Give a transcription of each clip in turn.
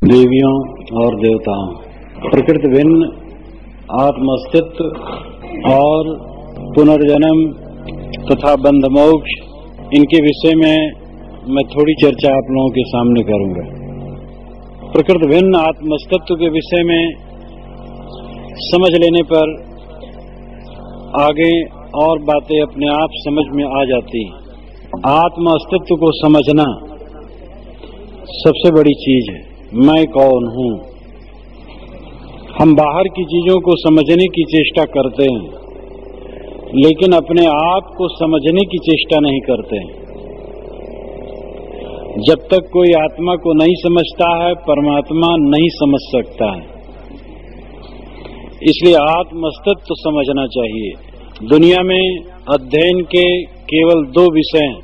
देवियों और देवताओं, प्रकृति भिन्न आत्म अस्तित्व और पुनर्जन्म तथा बंध मोक्ष, इनके विषय में मैं थोड़ी चर्चा आप लोगों के सामने करूंगा। प्रकृति भिन्न आत्म अस्तित्व के विषय में समझ लेने पर आगे और बातें अपने आप समझ में आ जाती। आत्म अस्तित्व को समझना सबसे बड़ी चीज है। मैं कौन हूं? हम बाहर की चीजों को समझने की चेष्टा करते हैं, लेकिन अपने आप को समझने की चेष्टा नहीं करते। जब तक कोई आत्मा को नहीं समझता है, परमात्मा नहीं समझ सकता है। इसलिए आत्म अस्तित्व समझना चाहिए। दुनिया में अध्ययन के केवल दो विषय हैं,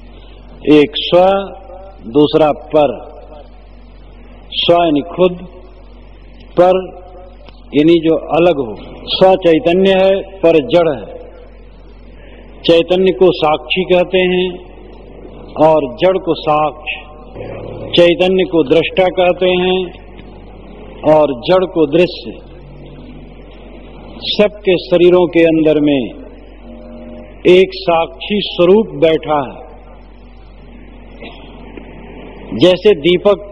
एक स्व, दूसरा पर। स्व यानी खुद, पर यानी जो अलग हो। स्व चैतन्य है, पर जड़ है। चैतन्य को साक्षी कहते हैं और जड़ को साक्ष। चैतन्य को दृष्टा कहते हैं और जड़ को दृश्य। सबके शरीरों के अंदर में एक साक्षी स्वरूप बैठा है। जैसे दीपक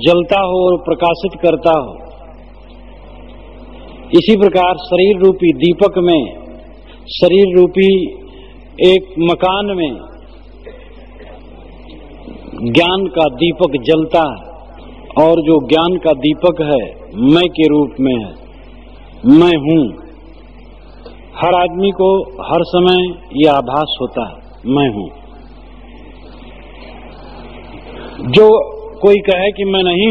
जलता हो और प्रकाशित करता हो, इसी प्रकार शरीर रूपी दीपक में, शरीर रूपी एक मकान में ज्ञान का दीपक जलता है, और जो ज्ञान का दीपक है मैं के रूप में है। मैं हूं। हर आदमी को हर समय यह आभास होता है, मैं हूं। जो कोई कहे कि मैं नहीं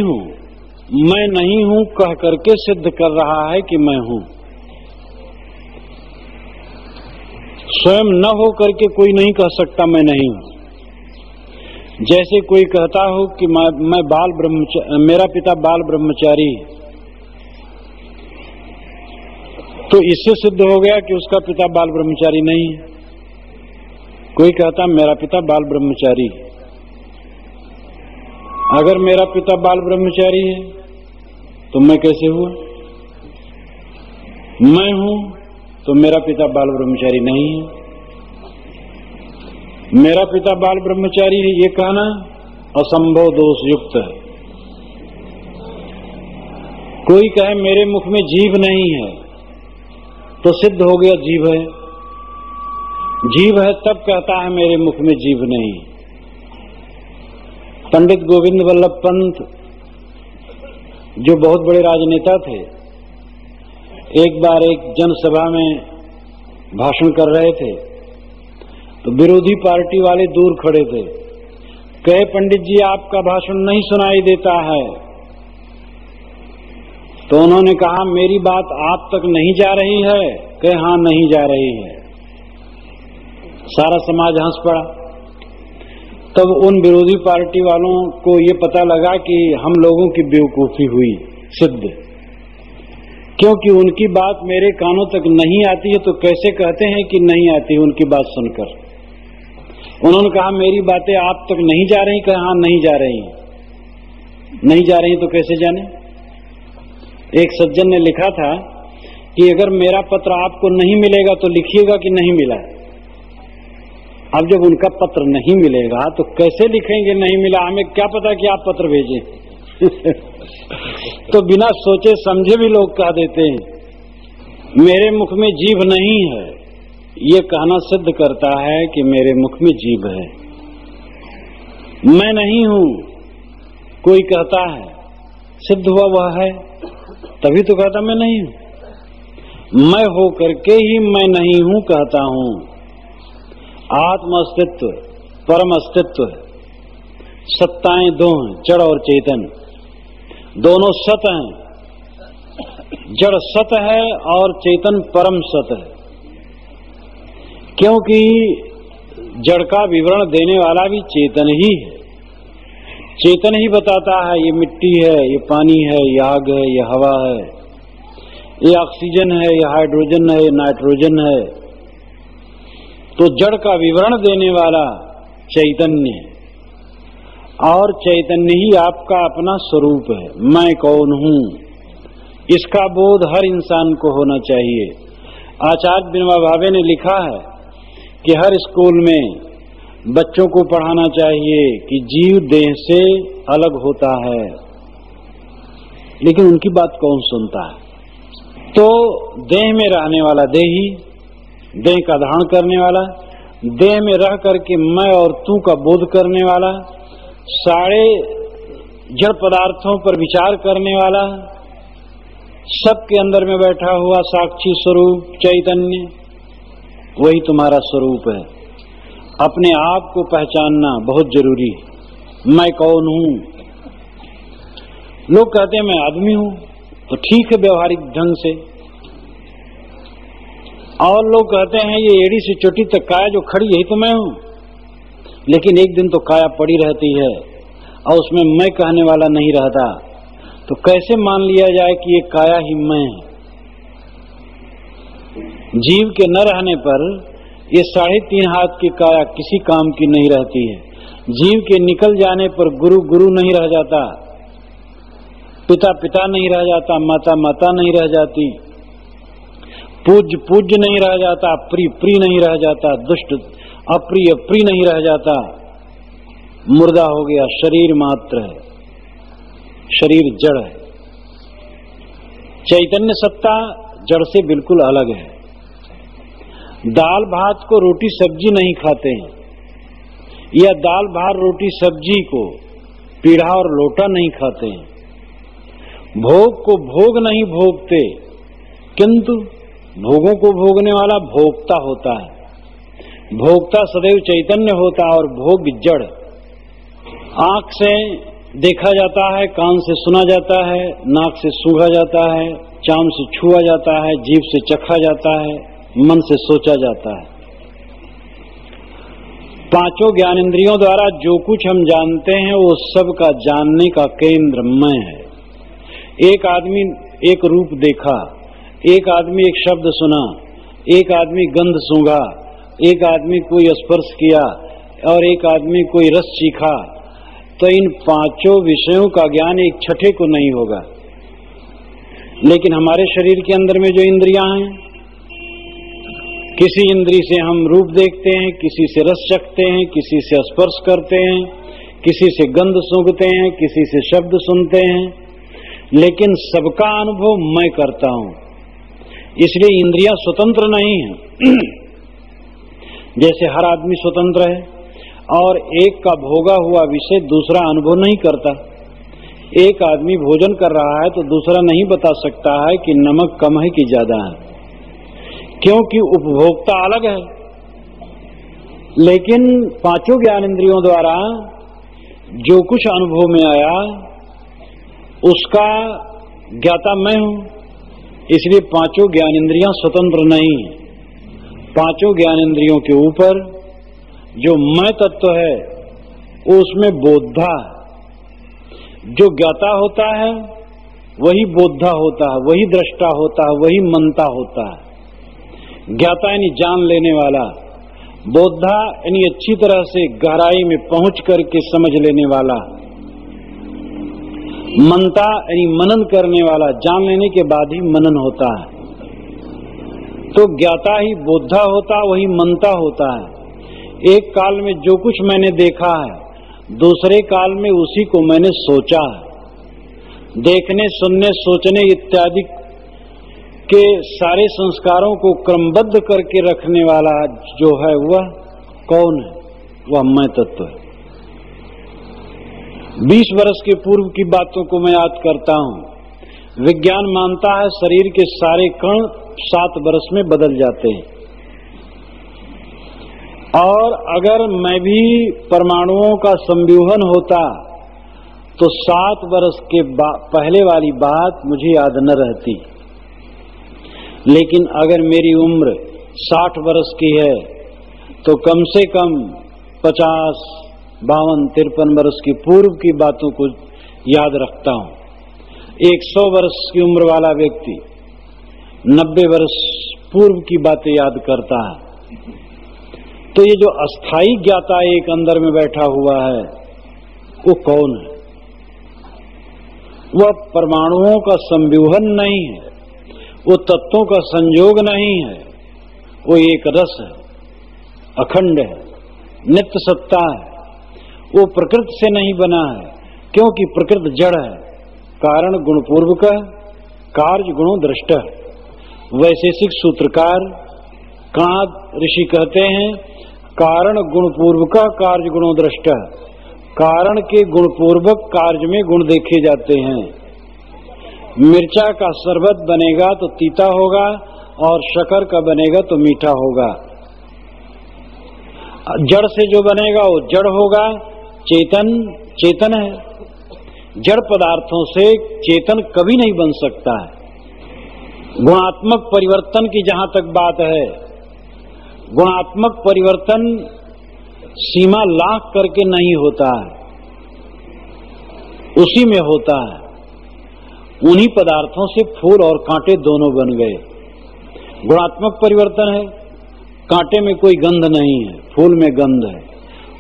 हूं कह करके सिद्ध कर रहा है कि मैं हूं। स्वयं न हो करके कोई नहीं कह सकता मैं नहीं हूं। जैसे कोई कहता हो कि मैं बाल ब्रह्मचारी, मेरा पिता बाल ब्रह्मचारी, तो इससे सिद्ध हो गया कि उसका पिता बाल ब्रह्मचारी नहीं है। कोई कहता मेरा पिता बाल ब्रह्मचारी है। अगर मेरा पिता बाल ब्रह्मचारी है तो मैं कैसे हुआ? मैं हूं तो मेरा पिता बाल ब्रह्मचारी नहीं है। मेरा पिता बाल ब्रह्मचारी है, ये कहना असंभव दोष युक्त है। कोई कहे मेरे मुख में जीभ नहीं है, तो सिद्ध हो गया जीभ है। जीभ है तब कहता है मेरे मुख में जीभ नहीं। पंडित गोविंद वल्लभ पंत, जो बहुत बड़े राजनेता थे, एक बार एक जनसभा में भाषण कर रहे थे, तो विरोधी पार्टी वाले दूर खड़े थे। कहे पंडित जी आपका भाषण नहीं सुनाई देता है। तो उन्होंने कहा मेरी बात आप तक नहीं जा रही है? कहे हाँ नहीं जा रही है। सारा समाज हंस पड़ा। तब उन विरोधी पार्टी वालों को ये पता लगा कि हम लोगों की बेवकूफी हुई सिद्ध, क्योंकि उनकी बात मेरे कानों तक नहीं आती है, तो कैसे कहते हैं कि नहीं आती उनकी बात सुनकर। उन्होंने कहा मेरी बातें आप तक नहीं जा रही? कहा हाँ नहीं जा रही। नहीं जा रही तो कैसे जाने? एक सज्जन ने लिखा था कि अगर मेरा पत्र आपको नहीं मिलेगा तो लिखिएगा कि नहीं मिला। अब जब उनका पत्र नहीं मिलेगा तो कैसे लिखेंगे नहीं मिला? हमें क्या पता कि आप पत्र भेजें। तो बिना सोचे समझे भी लोग कह देते हैं मेरे मुख में जीभ नहीं है। ये कहना सिद्ध करता है कि मेरे मुख में जीभ है। मैं नहीं हूं कोई कहता है, सिद्ध हुआ वह है, तभी तो कहता मैं नहीं हूं। मैं हो करके ही मैं नहीं हूं कहता हूं। आत्म अस्तित्व परम अस्तित्व है। सत्ताएं दो हैं, जड़ और चेतन। दोनों सत हैं। जड़ सत है और चेतन परम सत है। क्योंकि जड़ का विवरण देने वाला भी चेतन ही है। चेतन ही बताता है ये मिट्टी है, ये पानी है, ये आग है, ये हवा है, ये ऑक्सीजन है, ये हाइड्रोजन है, ये नाइट्रोजन है। तो जड़ का विवरण देने वाला चैतन्य, और चैतन्य ही आपका अपना स्वरूप है। मैं कौन हूं, इसका बोध हर इंसान को होना चाहिए। आचार्य विनोबा भावे ने लिखा है कि हर स्कूल में बच्चों को पढ़ाना चाहिए कि जीव देह से अलग होता है, लेकिन उनकी बात कौन सुनता है। तो देह में रहने वाला देही, देह का धारण करने वाला, देह में रह करके मैं और तू का बोध करने वाला, सारे जड़ पदार्थों पर विचार करने वाला, सबके अंदर में बैठा हुआ साक्षी स्वरूप चैतन्य, वही तुम्हारा स्वरूप है। अपने आप को पहचानना बहुत जरूरी है। मैं कौन हूं? लोग कहते हैं मैं आदमी हूं, तो ठीक है व्यवहारिक ढंग से, और लोग कहते हैं ये एड़ी से चोटी तक काया जो खड़ी यही तो मैं हूं, लेकिन एक दिन तो काया पड़ी रहती है और उसमें मैं कहने वाला नहीं रहता, तो कैसे मान लिया जाए कि ये काया ही मैं है? जीव के न रहने पर ये 3.5 हाथ की काया किसी काम की नहीं रहती है। जीव के निकल जाने पर गुरु गुरु नहीं रह जाता, पिता पिता नहीं रह जाता, माता माता नहीं रह जाती, पूज्य पूज्य नहीं रह जाता, प्रिय प्रिय नहीं रह जाता, दुष्ट अप्रिय प्रिय नहीं रह जाता। मुर्दा हो गया, शरीर मात्र है, शरीर जड़ है। चैतन्य सत्ता जड़ से बिल्कुल अलग है। दाल भात को रोटी सब्जी नहीं खाते हैं, या दाल भात रोटी सब्जी को पीढ़ा और लोटा नहीं खाते हैं। भोग को भोग नहीं भोगते, किंतु भोगों को भोगने वाला भोक्ता होता है। भोक्ता सदैव चैतन्य होता है और भोग जड़। आंख से देखा जाता है, कान से सुना जाता है, नाक से सूंघा जाता है, चाम से छुआ जाता है, जीभ से चखा जाता है, मन से सोचा जाता है। 5 ज्ञानेंद्रियों द्वारा जो कुछ हम जानते हैं वो सब का जानने का केंद्र मैं है। एक आदमी एक रूप देखा, एक आदमी एक शब्द सुना, एक आदमी गंध सूंघा, एक आदमी कोई स्पर्श किया और एक आदमी कोई रस चीखा, तो इन 5 विषयों का ज्ञान एक छठे को नहीं होगा। लेकिन हमारे शरीर के अंदर में जो इंद्रियां हैं, किसी इंद्री से हम रूप देखते हैं, किसी से रस चखते हैं, किसी से स्पर्श करते हैं, किसी से गंध सूंघते हैं, किसी से शब्द सुनते हैं, लेकिन सबका अनुभव मैं करता हूं। इसलिए इंद्रियां स्वतंत्र नहीं हैं। जैसे हर आदमी स्वतंत्र है और एक का भोगा हुआ विषय दूसरा अनुभव नहीं करता। एक आदमी भोजन कर रहा है तो दूसरा नहीं बता सकता है कि नमक कम है कि ज्यादा है, क्योंकि उपभोक्ता अलग है। लेकिन 5 ज्ञानेंद्रियों द्वारा जो कुछ अनुभव में आया उसका ज्ञाता मैं हूं। इसलिए 5 ज्ञानेंद्रियां स्वतंत्र नहीं है। 5 ज्ञानेंद्रियों के ऊपर जो मैं तत्व है उसमें बोधा है। जो ज्ञाता होता है वही बोधा होता है, वही दृष्टा होता है, वही मनता होता है। ज्ञाता यानी जान लेने वाला, बोधा यानी अच्छी तरह से गहराई में पहुंच करके समझ लेने वाला, मनता यानी मनन करने वाला, जान लेने के बाद ही मनन होता है। तो ज्ञाता ही बोधा होता, वही मनता होता है। एक काल में जो कुछ मैंने देखा है, दूसरे काल में उसी को मैंने सोचा है। देखने, सुनने, सोचने इत्यादि के सारे संस्कारों को क्रमबद्ध करके रखने वाला जो है वह कौन है? वह मैं तत्व है। 20 वर्ष के पूर्व की बातों को मैं याद करता हूं। विज्ञान मानता है शरीर के सारे कण 7 वर्ष में बदल जाते हैं, और अगर मैं भी परमाणुओं का संव्यूहन होता तो 7 वर्ष के पहले वाली बात मुझे याद न रहती। लेकिन अगर मेरी उम्र 60 वर्ष की है तो कम से कम 50, 52, 53 वर्ष की पूर्व की बातों को याद रखता हूं। 100 वर्ष की उम्र वाला व्यक्ति 90 वर्ष पूर्व की बातें याद करता है। तो ये जो अस्थाई ज्ञाता एक अंदर में बैठा हुआ है, वो कौन है? वह परमाणुओं का संव्यूहन नहीं है, वो तत्वों का संयोग नहीं है, वो एक रस है, अखंड है, नित्य सत्ता है। वो प्रकृति से नहीं बना है, क्योंकि प्रकृति जड़ है, कारण गुणपूर्वक, कार्य गुणों दृष्ट है। वैशेषिक सूत्रकार कांत ऋषि कहते हैं, कारण गुणपूर्वक कार्य गुणों दृष्ट, कारण के गुणपूर्वक कार्य में गुण देखे जाते हैं। मिर्चा का शरबत बनेगा तो तीता होगा और शक्कर का बनेगा तो मीठा होगा। जड़ से जो बनेगा वो जड़ होगा, चेतन चेतन है। जड़ पदार्थों से चेतन कभी नहीं बन सकता है। गुणात्मक परिवर्तन की जहां तक बात है, गुणात्मक परिवर्तन सीमा लाख करके नहीं होता है, उसी में होता है। उन्हीं पदार्थों से फूल और कांटे दोनों बन गए। गुणात्मक परिवर्तन है, कांटे में कोई गंध नहीं है, फूल में गंध है।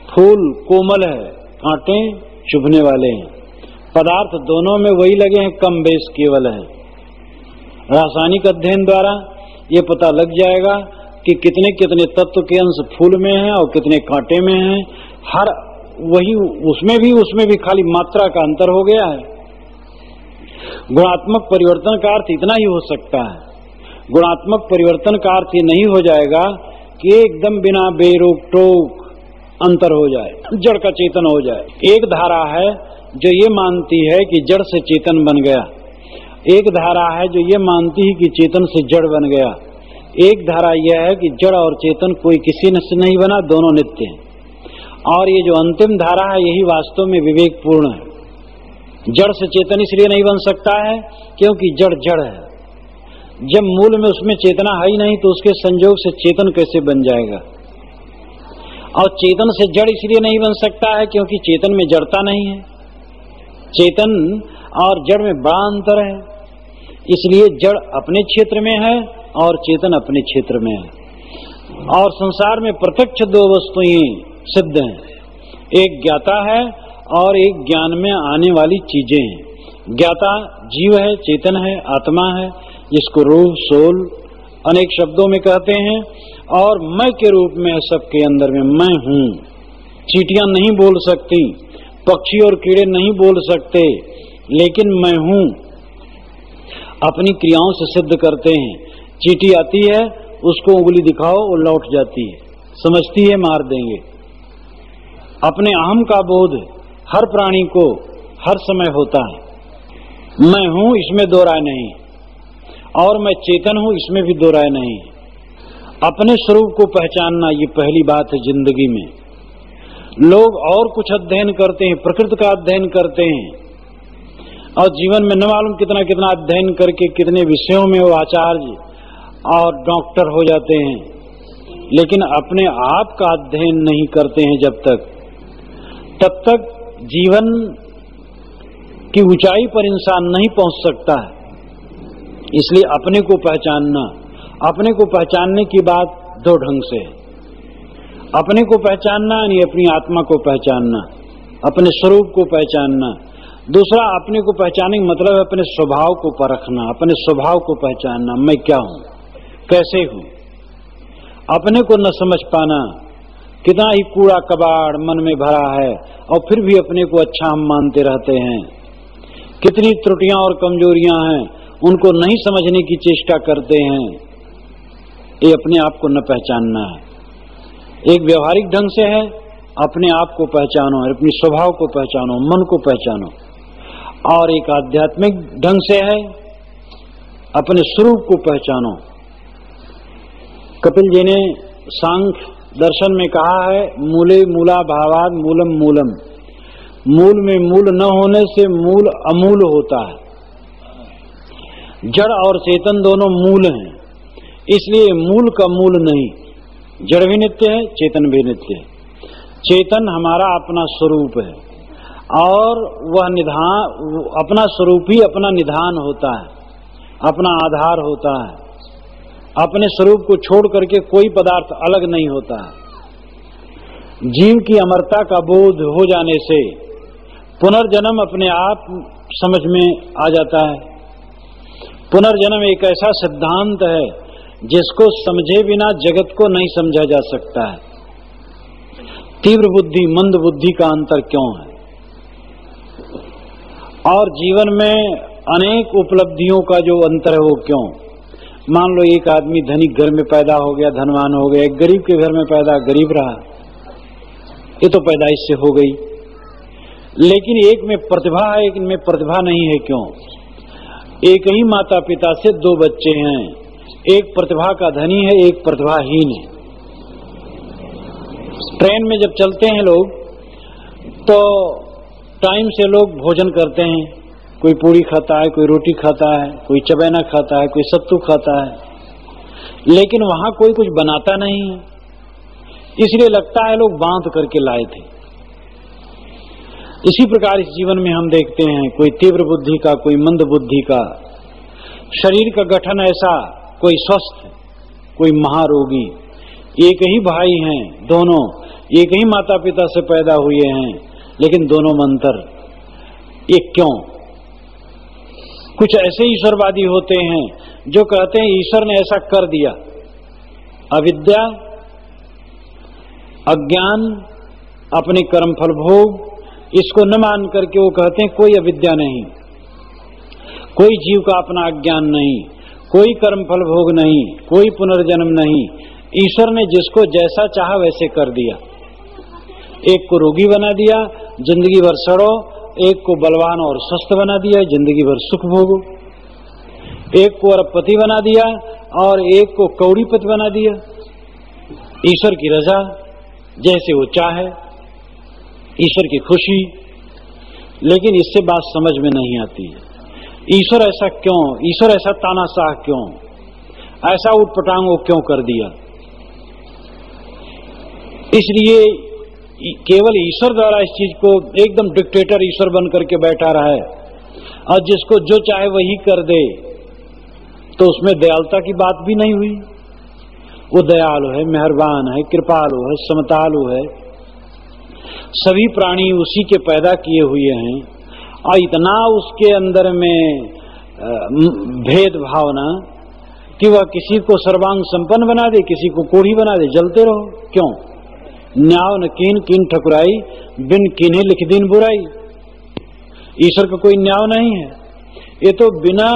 फूल कोमल है, कांटे चुभने वाले हैं। पदार्थ दोनों में वही लगे हैं, कम बेस केवल है। रासायनिक अध्ययन द्वारा ये पता लग जाएगा कि कितने कितने तत्व के अंश फूल में हैं और कितने कांटे में हैं। हर वही उसमें भी खाली मात्रा का अंतर हो गया है। गुणात्मक परिवर्तन का अर्थ इतना ही हो सकता है। गुणात्मक परिवर्तन का अर्थ ये नहीं हो जाएगा कि एकदम बिना बेरोक टोक अंतर हो जाए, जड़ का चेतन हो जाए। एक धारा है जो ये मानती है कि जड़ से चेतन बन गया, एक धारा है जो ये मानती है कि चेतन से जड़ बन गया, एक धारा यह है कि जड़ और चेतन कोई किसी से नहीं बना, दोनों नित्य हैं। और ये जो अंतिम धारा है यही वास्तव में विवेकपूर्ण है। जड़ से चेतन इसलिए नहीं बन सकता है क्योंकि जड़ जड़ है। जब मूल में उसमें चेतना है ही नहीं तो उसके संयोग से चेतन कैसे बन जाएगा। और चेतन से जड़ इसलिए नहीं बन सकता है क्योंकि चेतन में जड़ता नहीं है। चेतन और जड़ में बड़ा अंतर है, इसलिए जड़ अपने क्षेत्र में है और चेतन अपने क्षेत्र में है। और संसार में प्रत्यक्ष दो वस्तुएं सिद्ध हैं, एक ज्ञाता है और एक ज्ञान में आने वाली चीजें हैं। ज्ञाता जीव है, चेतन है, आत्मा है, जिसको रूप सोल अनेक शब्दों में कहते हैं, और मैं के रूप में है सबके अंदर में। मैं हूँ। चींटियां नहीं बोल सकती, पक्षी और कीड़े नहीं बोल सकते, लेकिन मैं हूँ अपनी क्रियाओं से सिद्ध करते हैं। चींटी आती है, उसको उंगली दिखाओ वो लौट जाती है, समझती है मार देंगे। अपने अहम का बोध हर प्राणी को हर समय होता है। मैं हूं इसमें दो राय नहीं, और मैं चेतन हूं इसमें भी दो राय नहीं। अपने स्वरूप को पहचानना ये पहली बात है जिंदगी में। लोग और कुछ अध्ययन करते हैं, प्रकृति का अध्ययन करते हैं, और जीवन में न मालूम कितना कितना अध्ययन करके कितने विषयों में वो आचार्य और डॉक्टर हो जाते हैं, लेकिन अपने आप का अध्ययन नहीं करते हैं तब तक जीवन की ऊंचाई पर इंसान नहीं पहुंच सकता है। इसलिए अपने को पहचानना, अपने को पहचानने की बात दो ढंग से है। अपने को पहचानना यानी अपनी आत्मा को पहचानना, अपने स्वरूप को पहचानना। दूसरा, अपने को पहचानने का मतलब है अपने स्वभाव को परखना, अपने स्वभाव को पहचानना, मैं क्या हूं, कैसे हूं। अपने को न समझ पाना, कितना ही कूड़ा कबाड़ मन में भरा है और फिर भी अपने को अच्छा हम मानते रहते हैं। कितनी त्रुटियां और कमजोरियां हैं, उनको नहीं समझने की चेष्टा करते हैं। ये अपने आप को न पहचानना है। एक व्यवहारिक ढंग से है, अपने आप को पहचानो, अपने स्वभाव को पहचानो, मन को पहचानो। और एक आध्यात्मिक ढंग से है, अपने स्वरूप को पहचानो। कपिल जी ने सांख्य दर्शन में कहा है, मूले मूला भावाद मूलम मूलम। मूल में मूल न होने से मूल अमूल होता है। जड़ और चेतन दोनों मूल हैं, इसलिए मूल का मूल नहीं। जड़ भी नित्य है, चेतन भी नित्य है। चेतन हमारा अपना स्वरूप है और वह निधान, अपना स्वरूप ही अपना निधान होता है, अपना आधार होता है। अपने स्वरूप को छोड़ करके कोई पदार्थ अलग नहीं होता है। जीव की अमरता का बोध हो जाने से पुनर्जन्म अपने आप समझ में आ जाता है। पुनर्जन्म एक ऐसा सिद्धांत है जिसको समझे बिना जगत को नहीं समझा जा सकता है। तीव्र बुद्धि मंद बुद्धि का अंतर क्यों है, और जीवन में अनेक उपलब्धियों का जो अंतर है वो क्यों। मान लो एक आदमी धनिक घर में पैदा हो गया, धनवान हो गया, एक गरीब के घर में पैदा, गरीब रहा, ये तो पैदाइश से हो गई। लेकिन एक में प्रतिभा है, एक में प्रतिभा नहीं है, क्यों। एक ही माता पिता से दो बच्चे हैं, एक प्रतिभा का धनी है, एक प्रतिभाहीन है। ट्रेन में जब चलते हैं लोग तो टाइम से लोग भोजन करते हैं, कोई पूरी खाता है, कोई रोटी खाता है, कोई चबैना खाता है, कोई सत्तू खाता है, लेकिन वहां कोई कुछ बनाता नहीं है, इसलिए लगता है लोग बांध करके लाए थे। इसी प्रकार इस जीवन में हम देखते हैं कोई तीव्र बुद्धि का, कोई मंद बुद्धि का, शरीर का गठन ऐसा, कोई स्वस्थ, कोई महारोगी। एक ही भाई हैं दोनों, एक ही माता पिता से पैदा हुए हैं, लेकिन दोनों में अंतर। एक क्यों। कुछ ऐसे ईश्वरवादी होते हैं जो कहते हैं ईश्वर ने ऐसा कर दिया। अविद्या, अज्ञान, अपने कर्म फल भोग, इसको न मान करके वो कहते हैं कोई अविद्या नहीं, कोई जीव का अपना अज्ञान नहीं, कोई कर्म फल भोग नहीं, कोई पुनर्जन्म नहीं। ईश्वर ने जिसको जैसा चाहा वैसे कर दिया। एक को रोगी बना दिया, जिंदगी भर सड़ो, एक को बलवान और स्वस्थ बना दिया, जिंदगी भर सुख भोगो। एक को अरबपति बना दिया और एक को कौड़ीपति बना दिया। ईश्वर की रजा, जैसे वो चाहे, ईश्वर की खुशी। लेकिन इससे बात समझ में नहीं आती है। ईश्वर ऐसा क्यों, ईश्वर ऐसा तानाशाह क्यों, ऐसा उटपटांग वो क्यों कर दिया। इसलिए केवल ईश्वर द्वारा इस चीज को एकदम डिक्टेटर ईश्वर बन करके बैठा रहा है और जिसको जो चाहे वही कर दे, तो उसमें दयालुता की बात भी नहीं हुई। वो दयालु है, मेहरबान है, कृपालु है, समतालु है, सभी प्राणी उसी के पैदा किए हुए हैं और इतना उसके अंदर में भेदभावना कि वह किसी को सर्वांग संपन्न बना दे, किसी को कोढ़ी बना दे, जलते रहो। क्यों। न्याव न कीन कीन ठकुराई, बिन कीन्हे लिख दीन बुराई। ईश्वर का कोई न्याव नहीं है, ये तो बिना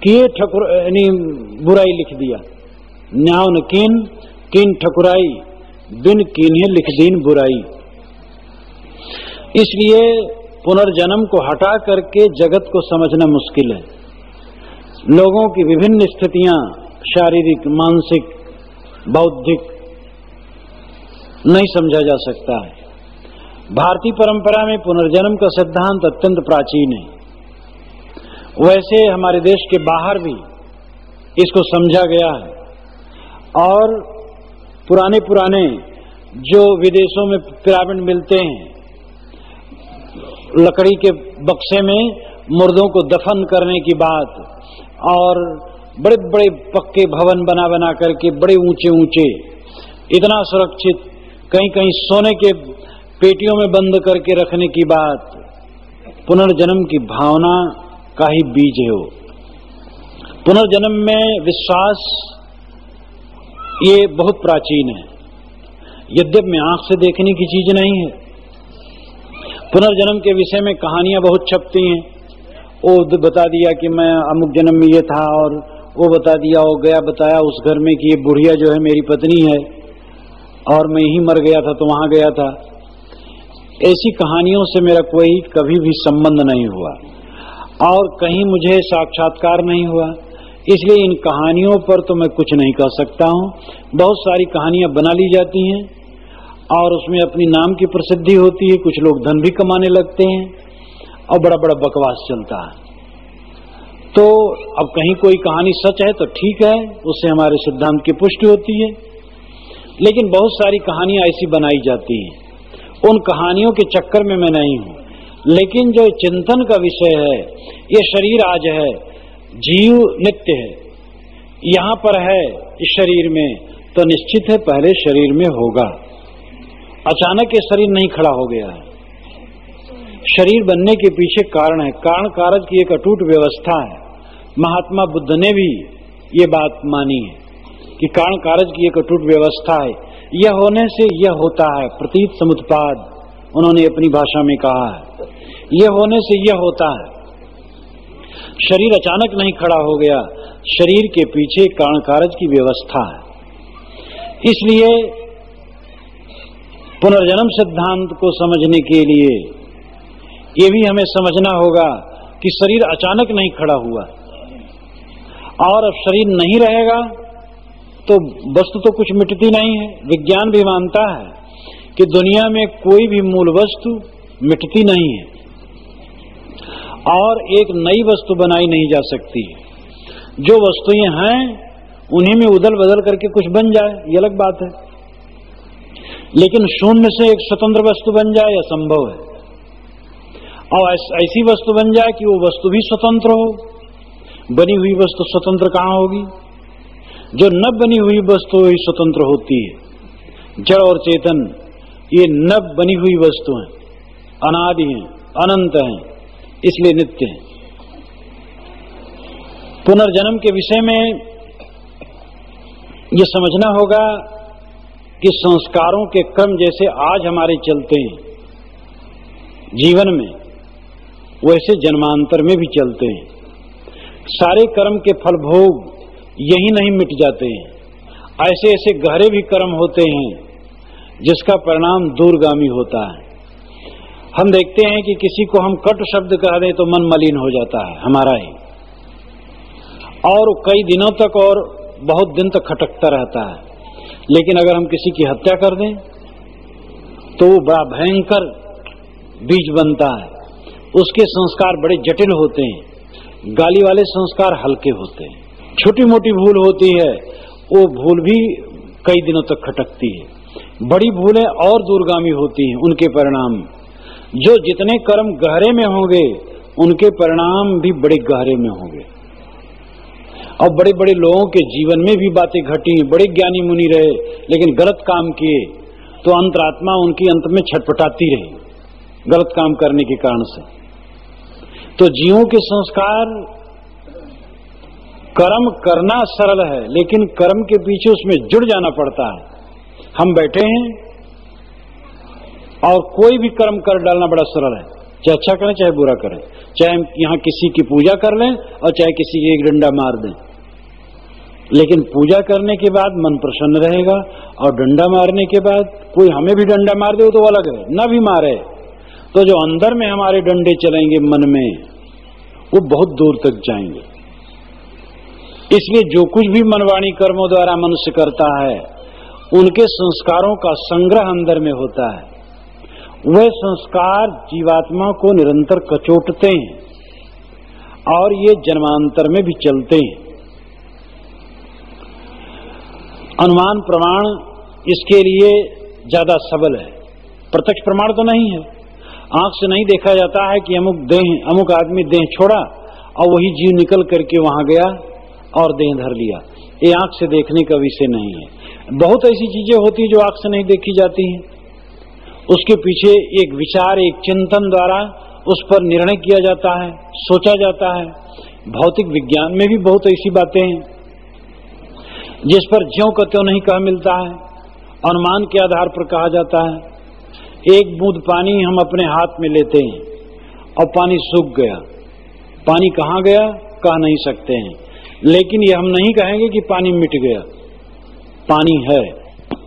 किए बुराई लिख दिया। न्याव न कीन कीन ठकुराई, बिन कीन्हे लिख दीन बुराई। इसलिए पुनर्जन्म को हटा करके जगत को समझना मुश्किल है। लोगों की विभिन्न स्थितियां, शारीरिक, मानसिक, बौद्धिक, नहीं समझा जा सकता है। भारतीय परंपरा में पुनर्जन्म का सिद्धांत अत्यंत प्राचीन है। वैसे हमारे देश के बाहर भी इसको समझा गया है और पुराने जो विदेशों में पिरामिड मिलते हैं, लकड़ी के बक्से में मुर्दों को दफन करने की बात, और बड़े बड़े पक्के भवन बना बना करके बड़े ऊंचे ऊंचे, इतना सुरक्षित, कहीं कहीं सोने के पेटियों में बंद करके रखने की बात, पुनर्जन्म की भावना का ही बीज है वो। पुनर्जन्म में विश्वास ये बहुत प्राचीन है, यद्यपि में आंख से देखने की चीज नहीं है। पुनर्जन्म के विषय में कहानियां बहुत छपती हैं। वो बता दिया कि मैं अमुक जन्म में ये था, और वो बता दिया, वो गया बताया उस घर में कि ये बुढ़िया जो है मेरी पत्नी है और मैं यहीं मर गया था तो वहां गया था। ऐसी कहानियों से मेरा कोई कभी भी संबंध नहीं हुआ और कहीं मुझे साक्षात्कार नहीं हुआ, इसलिए इन कहानियों पर तो मैं कुछ नहीं कह सकता हूं। बहुत सारी कहानियां बना ली जाती हैं और उसमें अपनी नाम की प्रसिद्धि होती है, कुछ लोग धन भी कमाने लगते हैं और बड़ा बड़ा बकवास चलता है। तो अब कहीं कोई कहानी सच है तो ठीक है, उससे हमारे सिद्धांत की पुष्टि होती है, लेकिन बहुत सारी कहानियां ऐसी बनाई जाती हैं। उन कहानियों के चक्कर में मैं नहीं हूं, लेकिन जो चिंतन का विषय है, ये शरीर आज है, जीव नित्य है, यहां पर है इस शरीर में, तो निश्चित है पहले शरीर में होगा। अचानक ये शरीर नहीं खड़ा हो गया है, शरीर बनने के पीछे कारण है, कारण कारज की एक अटूट व्यवस्था है। महात्मा बुद्ध ने भी ये बात मानी है कि कारण कारज की एक अटूट व्यवस्था है, यह होने से यह होता है, प्रतीत समुत्पाद उन्होंने अपनी भाषा में कहा है, यह होने से यह होता है। शरीर अचानक नहीं खड़ा हो गया, शरीर के पीछे कारण कारज की व्यवस्था है। इसलिए पुनर्जन्म सिद्धांत को समझने के लिए ये भी हमें समझना होगा कि शरीर अचानक नहीं खड़ा हुआ, और अब शरीर नहीं रहेगा तो वस्तु तो कुछ मिटती नहीं है। विज्ञान भी मानता है कि दुनिया में कोई भी मूल वस्तु मिटती नहीं है और एक नई वस्तु बनाई नहीं जा सकती। जो वस्तुएं हैं उन्हीं में उदल बदल करके कुछ बन जाए, ये अलग बात है, लेकिन शून्य से एक स्वतंत्र वस्तु बन जाए असंभव है। और ऐसी वस्तु बन जाए कि वो वस्तु भी स्वतंत्र हो। बनी हुई वस्तु स्वतंत्र कहाँ होगी? जो न बनी हुई वस्तु ही स्वतंत्र होती है। जड़ और चेतन ये न बनी हुई वस्तु हैं, अनादि हैं, अनंत हैं, इसलिए नित्य हैं। पुनर्जन्म के विषय में ये समझना होगा कि संस्कारों के क्रम जैसे आज हमारे चलते हैं जीवन में, वैसे जन्मांतर में भी चलते हैं। सारे कर्म के फल भोग यही नहीं मिट जाते हैं, ऐसे ऐसे गहरे भी कर्म होते हैं जिसका परिणाम दूरगामी होता है। हम देखते हैं कि किसी को हम कट शब्द कह दें तो मन मलिन हो जाता है हमारा ही, और कई दिनों तक और बहुत दिन तक खटकता रहता है। लेकिन अगर हम किसी की हत्या कर दें तो वो बड़ा भयंकर बीज बनता है। उसके संस्कार बड़े जटिल होते हैं, गाली वाले संस्कार हल्के होते हैं। छोटी मोटी भूल होती है, वो भूल भी कई दिनों तक खटकती है। बड़ी भूलें और दूरगामी होती हैं, उनके परिणाम जो जितने कर्म गहरे में होंगे उनके परिणाम भी बड़े गहरे में होंगे। और बड़े बड़े लोगों के जीवन में भी बातें घटी, बड़े ज्ञानी मुनि रहे लेकिन गलत काम किए तो अंतरात्मा उनकी अंत में छटपटाती रही गलत काम करने के कारण से। तो जीवों के संस्कार, कर्म करना सरल है लेकिन कर्म के पीछे उसमें जुड़ जाना पड़ता है। हम बैठे हैं और कोई भी कर्म कर डालना बड़ा सरल है, चाहे अच्छा करें चाहे बुरा करें, चाहे हम यहाँ किसी की पूजा कर लें और चाहे किसी की एक डंडा मार दें। लेकिन पूजा करने के बाद मन प्रसन्न रहेगा और डंडा मारने के बाद कोई हमें भी डंडा मार दे तो अलग है, न भी मारे तो जो अंदर में हमारे डंडे चलेंगे मन में वो बहुत दूर तक जाएंगे। इसलिए जो कुछ भी मनवाणी कर्मों द्वारा मनुष्य करता है उनके संस्कारों का संग्रह अंदर में होता है। वह संस्कार जीवात्मा को निरंतर कचोटते हैं और ये जन्मांतर में भी चलते हैं। अनुमान प्रमाण इसके लिए ज्यादा सबल है, प्रत्यक्ष प्रमाण तो नहीं है। आंख से नहीं देखा जाता है कि अमुक आदमी देह छोड़ा और वही जीव निकल करके वहां गया और देह धर लिया। ये आंख से देखने का विषय नहीं है। बहुत ऐसी चीजें होती हैं जो आंख से नहीं देखी जाती हैं, उसके पीछे एक विचार, एक चिंतन द्वारा उस पर निर्णय किया जाता है, सोचा जाता है। भौतिक विज्ञान में भी बहुत ऐसी बातें हैं जिस पर ज्यों का त्यों नहीं कहा मिलता है, अनुमान के आधार पर कहा जाता है। एक बूंद पानी हम अपने हाथ में लेते हैं और पानी सूख गया, पानी कहाँ गया कह नहीं सकते हैं, लेकिन ये हम नहीं कहेंगे कि पानी मिट गया। पानी है,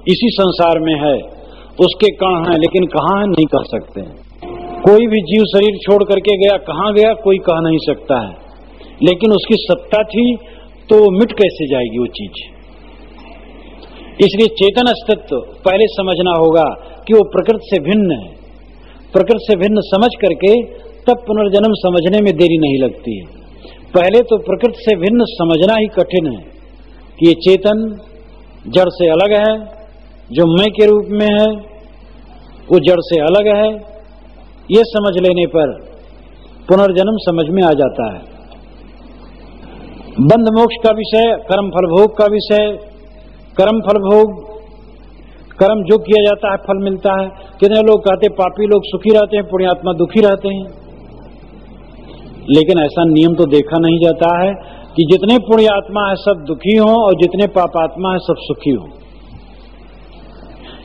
इसी संसार में है, उसके कण हैं, लेकिन कहाँ है नहीं कह सकते हैं। कोई भी जीव शरीर छोड़ करके गया, कहाँ गया कोई कह नहीं सकता है, लेकिन उसकी सत्ता थी तो मिट कैसे जाएगी वो चीज। इसलिए चेतन अस्तित्व पहले समझना होगा कि वो प्रकृति से भिन्न है। प्रकृति से भिन्न समझ करके तब पुनर्जन्म समझने में देरी नहीं लगती है। पहले तो प्रकृति से भिन्न समझना ही कठिन है कि ये चेतन जड़ से अलग है, जो मैं के रूप में है वो जड़ से अलग है। ये समझ लेने पर पुनर्जन्म समझ में आ जाता है। बंध मोक्ष का विषय, कर्म फल भोग का विषय। कर्म फल भोग कर्म जो किया जाता है फल मिलता है। कितने लोग कहते पापी लोग सुखी रहते हैं, पुण्यात्मा दुखी रहते हैं। लेकिन ऐसा नियम तो देखा नहीं जाता है कि जितने पुण्यात्मा है सब दुखी हों और जितने पापात्मा है सब सुखी हों।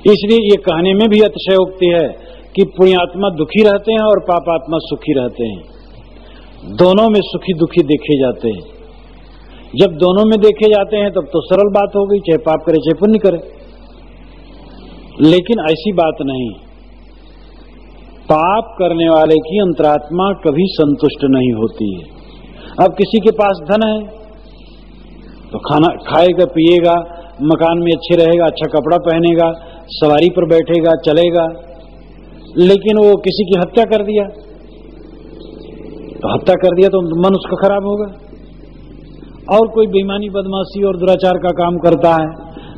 इसलिए ये कहने में भी अतिशयोक्ति है कि पुण्यात्मा दुखी रहते हैं और पापात्मा सुखी रहते हैं। दोनों में सुखी दुखी देखे जाते हैं। जब दोनों में देखे जाते हैं तब तो सरल बात हो गई, चाहे पाप करे चाहे पुण्य करे। लेकिन ऐसी बात नहीं। पाप करने वाले की अंतरात्मा कभी संतुष्ट नहीं होती है। अब किसी के पास धन है तो खाना खाएगा, पिएगा, मकान में अच्छे रहेगा, अच्छा कपड़ा पहनेगा, सवारी पर बैठेगा, चलेगा। लेकिन वो किसी की हत्या कर दिया तो मन उसका खराब होगा। और कोई बेईमानी, बदमाशी और दुराचार का काम करता है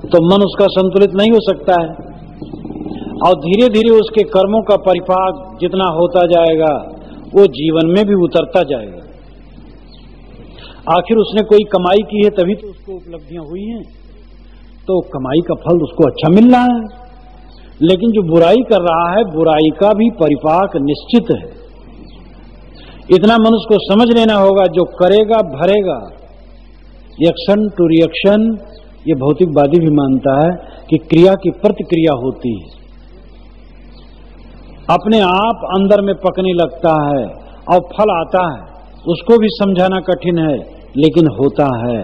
तो मन उसका संतुलित नहीं हो सकता है। और धीरे धीरे उसके कर्मों का परिपाक जितना होता जाएगा वो जीवन में भी उतरता जाएगा। आखिर उसने कोई कमाई की है तभी तो उसको उपलब्धियां हुई हैं, तो कमाई का फल उसको अच्छा मिल रहा है। लेकिन जो बुराई कर रहा है, बुराई का भी परिपाक निश्चित है। इतना मनुष्य को समझ लेना होगा, जो करेगा भरेगा। एक्शन टू रिएक्शन, ये भौतिकवादी भी मानता है कि क्रिया की प्रतिक्रिया होती है। अपने आप अंदर में पकने लगता है और फल आता है। उसको भी समझाना कठिन है लेकिन होता है।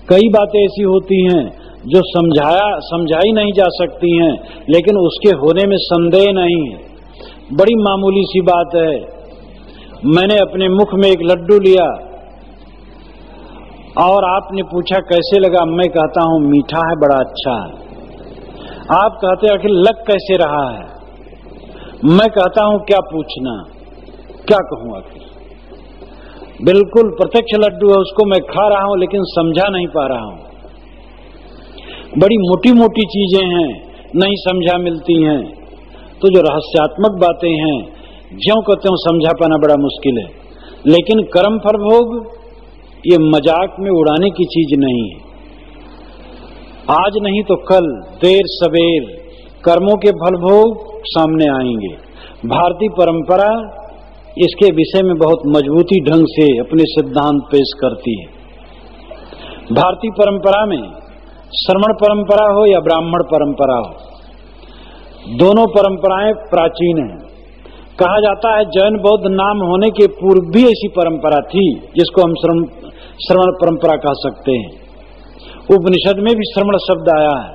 कई बातें ऐसी होती हैं जो समझाई नहीं जा सकती हैं, लेकिन उसके होने में संदेह नहीं है। बड़ी मामूली सी बात है। मैंने अपने मुख में एक लड्डू लिया और आपने पूछा कैसे लगा। मैं कहता हूं मीठा है, बड़ा अच्छा है। आप कहते आखिर लग कैसे रहा है। मैं कहता हूं क्या पूछना, क्या कहूं आखिर। बिल्कुल प्रत्यक्ष लड्डू है, उसको मैं खा रहा हूं लेकिन समझा नहीं पा रहा हूं। बड़ी मोटी मोटी चीजें हैं, नहीं समझा मिलती हैं। तो जो रहस्यात्मक बातें हैं ज्यों को त्यों समझा पाना बड़ा मुश्किल है। लेकिन कर्म फल भोग ये मजाक में उड़ाने की चीज नहीं है। आज नहीं तो कल, देर सवेर कर्मों के फल भोग सामने आएंगे। भारतीय परंपरा इसके विषय में बहुत मजबूती ढंग से अपने सिद्धांत पेश करती है। भारतीय परंपरा में श्रमण परंपरा हो या ब्राह्मण परंपरा हो, दोनों परंपराएं प्राचीन हैं। कहा जाता है जैन बौद्ध नाम होने के पूर्व भी ऐसी परंपरा थी, जिसको हम श्रवण परंपरा कह सकते हैं। उपनिषद में भी श्रवण शब्द आया है।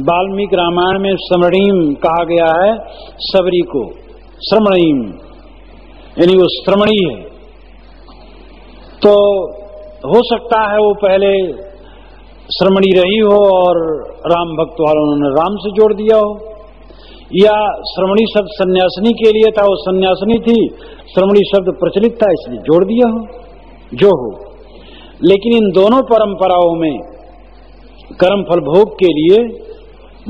वाल्मीकि रामायण में श्रमणीम कहा गया है सबरी को, श्रमणीम यानी वो श्रमणी है। तो हो सकता है वो पहले श्रमणी रही हो और राम भक्त वालों ने राम से जोड़ दिया हो, या श्रमणी शब्द सन्यासिनी के लिए था, वो सन्यासिनी थी, श्रमणी शब्द प्रचलित था इसलिए जोड़ दिया हो, जो हो। लेकिन इन दोनों परंपराओं में कर्म फल भोग के लिए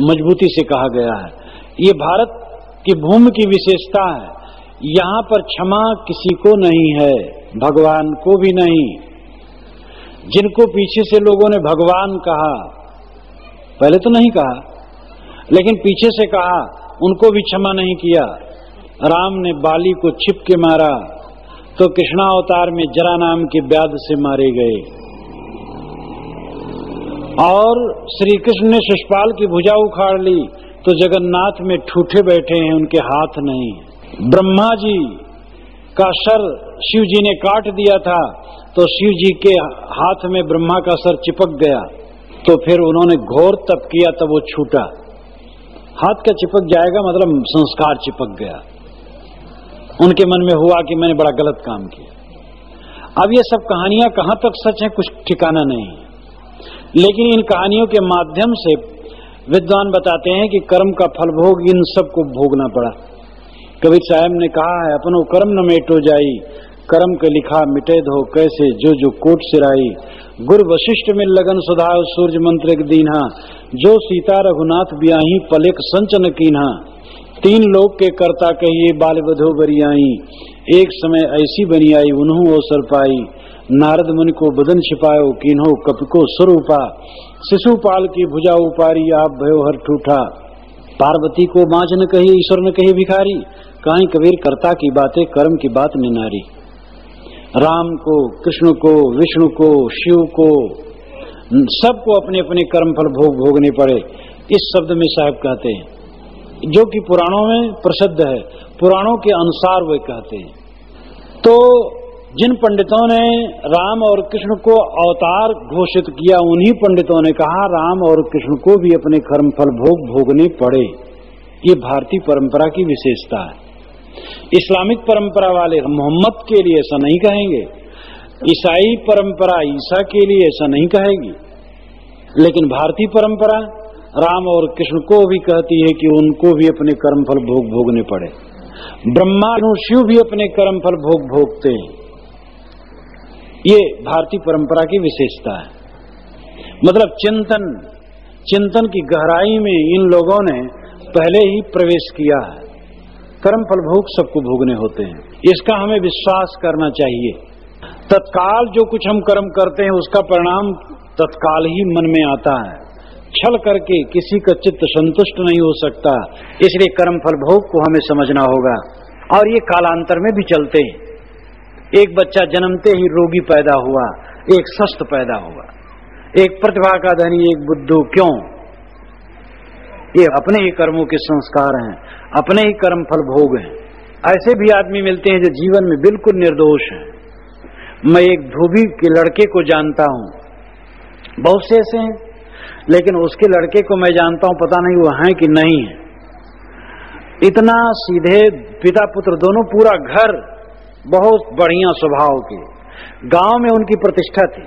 मजबूती से कहा गया है। ये भारत की भूमि की विशेषता है। यहां पर क्षमा किसी को नहीं है, भगवान को भी नहीं। जिनको पीछे से लोगों ने भगवान कहा, पहले तो नहीं कहा लेकिन पीछे से कहा, उनको भी क्षमा नहीं किया। राम ने बाली को छिप के मारा तो कृष्णावतार में जरा नाम के व्याध से मारे गए। और श्री कृष्ण ने शिशुपाल की भुजा उखाड़ ली तो जगन्नाथ में ठूठे बैठे हैं, उनके हाथ नहीं। ब्रह्मा जी का सर शिव जी ने काट दिया था तो शिव जी के हाथ में ब्रह्मा का सर चिपक गया, तो फिर उन्होंने घोर तप किया तब वो छूटा। हाथ का चिपक जाएगा मतलब संस्कार चिपक गया। उनके मन में हुआ कि मैंने बड़ा गलत काम किया। अब ये सब कहानियां कहां तक सच है कुछ ठिकाना नहीं, लेकिन इन कहानियों के माध्यम से विद्वान बताते हैं कि कर्म का फल भोग इन सबको भोगना पड़ा। कबीर साहब ने कहा है, अपनो कर्म न मेटो जाई, कर्म के लिखा मिटे धो कैसे, जो जो कोट सिराई। गुरु वशिष्ठ में लगन सुधार सूर्य मंत्र एक दीन्हा, जो सीता रघुनाथ ब्याही पलेक संचन कीन्हा। तीन लोक के कर्ता कहिए बाल बधो बरी आई, एक समय ऐसी बनी आई उन्हों अवसर पाई। नारद मुनि को बदन छिपायो कीन्हो कपि को स्वरूपा, शिशुपाल की भुजा उपारी आप भयो हर ठूठा। पार्वती को बाँझ न कही, ईश्वर न कही भिखारी, कहीं कबीर कर्ता की बातें, कर्म की बात निनारी। राम को, कृष्ण को, विष्णु को, शिव को, सबको अपने अपने कर्म फल भोगने पड़े। इस शब्द में साहब कहते हैं, जो कि पुराणों में प्रसिद्ध है, पुराणों के अनुसार वे कहते हैं। तो जिन पंडितों ने राम और कृष्ण को अवतार घोषित किया, उन्हीं पंडितों ने कहा राम और कृष्ण को भी अपने कर्म फल भोगने पड़े। ये भारतीय परंपरा की विशेषता है। इस्लामिक परंपरा वाले मोहम्मद के लिए ऐसा नहीं कहेंगे, ईसाई परंपरा ईसा के लिए ऐसा नहीं कहेगी, लेकिन भारतीय परंपरा राम और कृष्ण को भी कहती है कि उनको भी अपने कर्म फल भोगने पड़े। ब्रह्मा शिव भी अपने कर्म फल भोगते हैं। ये भारतीय परंपरा की विशेषता है। मतलब चिंतन की गहराई में इन लोगों ने पहले ही प्रवेश किया है। कर्म फल भोग सबको भोगने होते हैं, इसका हमें विश्वास करना चाहिए। तत्काल जो कुछ हम कर्म करते हैं उसका परिणाम तत्काल ही मन में आता है। छल करके किसी का चित्त संतुष्ट नहीं हो सकता, इसलिए कर्म फल भोग को हमें समझना होगा। और ये कालांतर में भी चलते हैं। एक बच्चा जन्मते ही रोगी पैदा हुआ, एक स्वस्थ पैदा हुआ, एक प्रतिभा का धनी, एक बुद्धू। क्यों? ये अपने ही कर्मों के संस्कार हैं, अपने ही कर्म फल भोग हैं। ऐसे भी आदमी मिलते हैं जो जीवन में बिल्कुल निर्दोष हैं। मैं एक धोबी के लड़के को जानता हूं, बहुत से ऐसे हैं, लेकिन उसके लड़के को मैं जानता हूं, पता नहीं वो हैं कि नहीं है। इतना सीधे, पिता पुत्र दोनों, पूरा घर बहुत बढ़िया स्वभाव के। गांव में उनकी प्रतिष्ठा थी।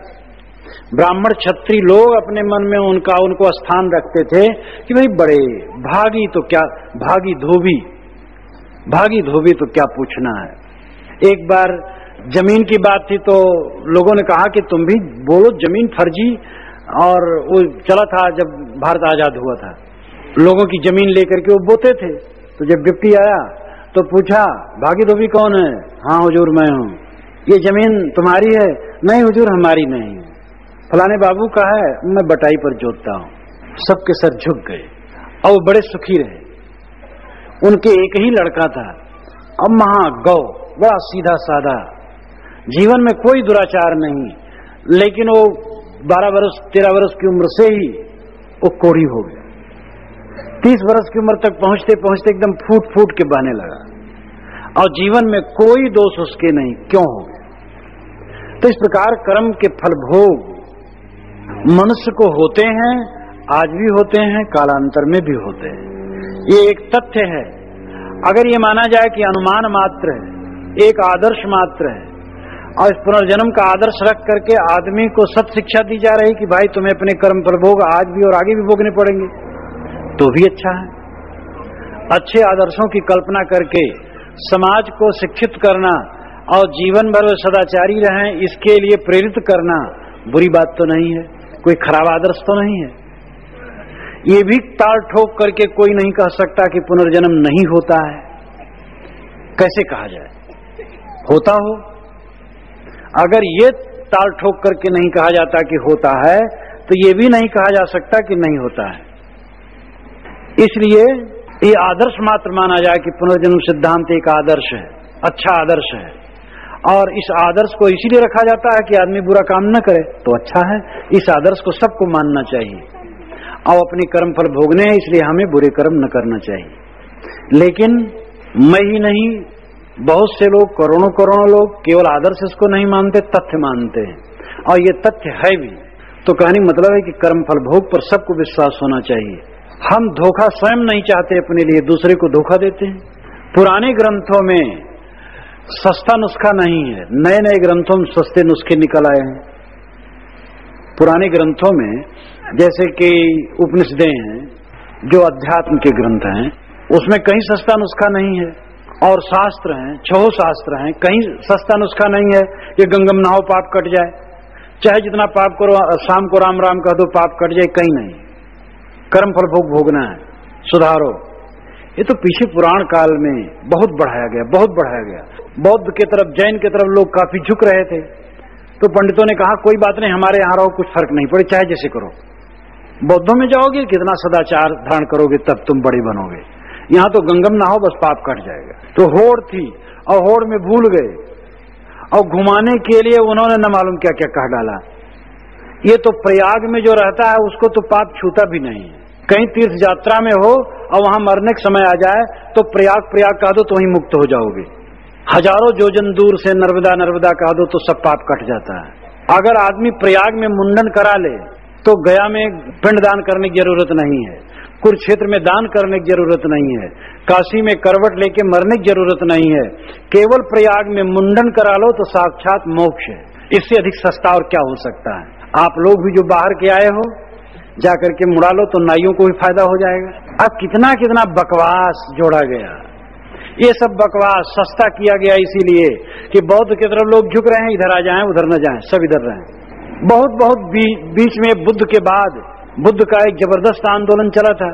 ब्राह्मण क्षत्रिय लोग अपने मन में उनको स्थान रखते थे कि भाई बड़े भागी तो क्या, भागी धोबी तो क्या पूछना है। एक बार जमीन की बात थी तो लोगों ने कहा कि तुम भी बोलो जमीन फर्जी। और वो चला था जब भारत आजाद हुआ था, लोगों की जमीन लेकर के वो बोते थे। तो जब डिप्टी आया तो पूछा भागी धोबी कौन है? हाँ हुजूर मैं हूँ। ये जमीन तुम्हारी है? नहीं हुजूर हमारी नहीं है, फलाने बाबू का है, मैं बटाई पर जोतता हूँ। सबके सर झुक गए और वो बड़े सुखी रहे। उनके एक ही लड़का था, अब महागौ, बड़ा सीधा साधा, जीवन में कोई दुराचार नहीं, लेकिन वो 12 वर्ष 13 वर्ष की उम्र से ही वो कोढ़ी हो गया। 30 वर्ष की उम्र तक पहुंचते पहुंचते एकदम फूट फूट के बहने लगा और जीवन में कोई दोष उसके नहीं। क्यों हो गया? तो इस प्रकार कर्म के फल भोग मनुष्य को होते हैं, आज भी होते हैं, कालांतर में भी होते हैं। ये एक तथ्य है। अगर ये माना जाए कि अनुमान मात्र है, एक आदर्श मात्र है, और इस पुनर्जन्म का आदर्श रख करके आदमी को सत शिक्षा दी जा रही कि भाई तुम्हें अपने कर्म फल भोग आज भी और आगे भी भोगने पड़ेंगे, तो भी अच्छा है। अच्छे आदर्शों की कल्पना करके समाज को शिक्षित करना और जीवन भर सदाचारी रहें, इसके लिए प्रेरित करना बुरी बात तो नहीं है, कोई खराब आदर्श तो नहीं है। ये भी ताल ठोक करके कोई नहीं कह सकता कि पुनर्जन्म नहीं होता है। कैसे कहा जाए? होता हो। अगर ये ताल ठोक करके नहीं कहा जाता कि होता है, तो ये भी नहीं कहा जा सकता कि नहीं होता है। इसलिए ये आदर्श मात्र माना जाए कि पुनर्जन्म सिद्धांत एक आदर्श है, अच्छा आदर्श है, और इस आदर्श को इसीलिए रखा जाता है कि आदमी बुरा काम न करे, तो अच्छा है। इस आदर्श को सबको मानना चाहिए और अपने कर्म फल भोगने हैं, इसलिए हमें बुरे कर्म न करना चाहिए। लेकिन मैं ही नहीं, बहुत से लोग, करोड़ों लोग केवल आदर्श इसको नहीं मानते, तथ्य मानते हैं, और ये तथ्य है भी। तो कहने मतलब है कि कर्म फल भोग पर सबको विश्वास होना चाहिए। हम धोखा स्वयं नहीं चाहते अपने लिए, दूसरे को धोखा देते हैं। पुराने ग्रंथों में सस्ता नुस्खा नहीं है, नए नए ग्रंथों में सस्ते नुस्खे निकल आए हैं। पुराने ग्रंथों में जैसे कि उपनिषदें हैं, जो अध्यात्म के ग्रंथ हैं, उसमें कहीं सस्ता नुस्खा नहीं है। और शास्त्र हैं, 6 शास्त्र हैं, कहीं सस्ता नुस्खा नहीं है कि गंगम नहाओ पाप कट जाए, चाहे जितना पाप करो, शाम को राम राम कह दो पाप कट जाए, कहीं नहीं। कर्म फल भोग भोगना है, सुधारो। ये तो पीछे पुराण काल में बहुत बढ़ाया गया। बौद्ध के तरफ, जैन के तरफ लोग काफी झुक रहे थे, तो पंडितों ने कहा कोई बात नहीं, हमारे यहाँ रहो, कुछ फर्क नहीं पड़े, चाहे जैसे करो। बौद्धों में जाओगे कितना सदाचार धारण करोगे तब तुम बड़े बनोगे। यहाँ तो गंगम नहाओ बस पाप कट जाएगा। तो होड़ थी और होड़ में भूल गए और घुमाने के लिए उन्होंने न मालूम क्या क्या कह डाला। ये तो प्रयाग में जो रहता है उसको तो पाप छूता भी नहीं है। कहीं तीर्थ यात्रा में हो और वहां मरने का समय आ जाए तो प्रयाग प्रयाग कह दो तो वहीं मुक्त हो जाओगे। हजारों योजन दूर से नर्मदा नर्मदा कह दो तो सब पाप कट जाता है। अगर आदमी प्रयाग में मुंडन करा ले तो गया में पिंडदान करने की जरूरत नहीं है, कुरुक्षेत्र में दान करने की जरूरत नहीं है, काशी में करवट लेके मरने की जरूरत नहीं है। केवल प्रयाग में मुंडन करा लो तो साक्षात मोक्ष है। इससे अधिक सस्ता और क्या हो सकता है। आप लोग भी जो बाहर के आए हो जाकर के मुड़ा लो तो नाइयों को भी फायदा हो जाएगा। अब कितना कितना बकवास जोड़ा गया। ये सब बकवास सस्ता किया गया इसीलिए कि बौद्ध की तरफ लोग झुक रहे हैं, इधर आ जाएं उधर न जाएं, सब इधर रहें। बहुत बहुत बीच में बुद्ध के बाद बुद्ध का एक जबरदस्त आंदोलन चला था,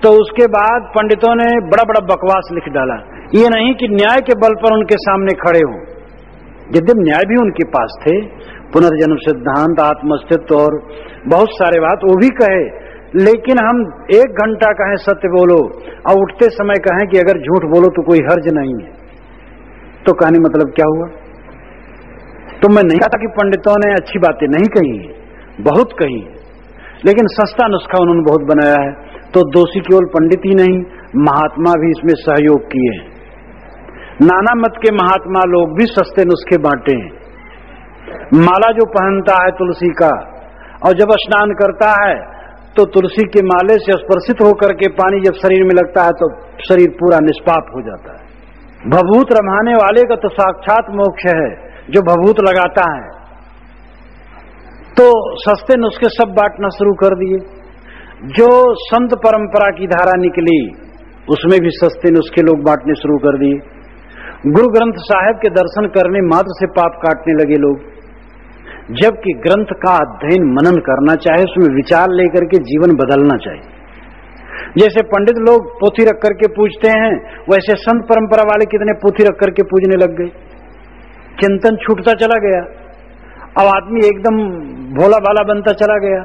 तो उसके बाद पंडितों ने बड़ा बड़ा बकवास लिख डाला। ये नहीं कि न्याय के बल पर उनके सामने खड़े हों, यद्यप न्याय भी उनके पास थे, पुनर्जन्म सिद्धांत, आत्मस्तित्व और बहुत सारे बात वो भी कहे, लेकिन हम 1 घंटा कहें सत्य बोलो और उठते समय कहें कि अगर झूठ बोलो तो कोई हर्ज नहीं है, तो कहने मतलब क्या हुआ। तो मैं नहीं कहता कि पंडितों ने अच्छी बातें नहीं कही, बहुत कही, लेकिन सस्ता नुस्खा उन्होंने बहुत बनाया है। तो दोषी केवल पंडित ही नहीं, महात्मा भी इसमें सहयोग किए हैं। नाना मत के महात्मा लोग भी सस्ते नुस्खे बांटे हैं। माला जो पहनता है तुलसी का और जब स्नान करता है तो तुलसी के माले से स्पर्शित होकर के पानी जब शरीर में लगता है तो शरीर पूरा निष्पाप हो जाता है। भभूत रमाने वाले का तो साक्षात मोक्ष है जो भभूत लगाता है। तो सस्ते नुस्खे सब बांटना शुरू कर दिए। जो संत परंपरा की धारा निकली उसमें भी सस्ते नुस्खे लोग बांटने शुरू कर दिए। गुरु ग्रंथ साहिब के दर्शन करने मात्र से पाप काटने लगे लोग, जबकि ग्रंथ का अध्ययन मनन करना चाहिए, उसमें विचार लेकर के जीवन बदलना चाहिए। जैसे पंडित लोग पोथी रख करके पूजते हैं, वैसे संत परंपरा वाले कितने पोथी रख करके पूजने लग गए। चिंतन छूटता चला गया, अब आदमी एकदम भोला भाला बनता चला गया।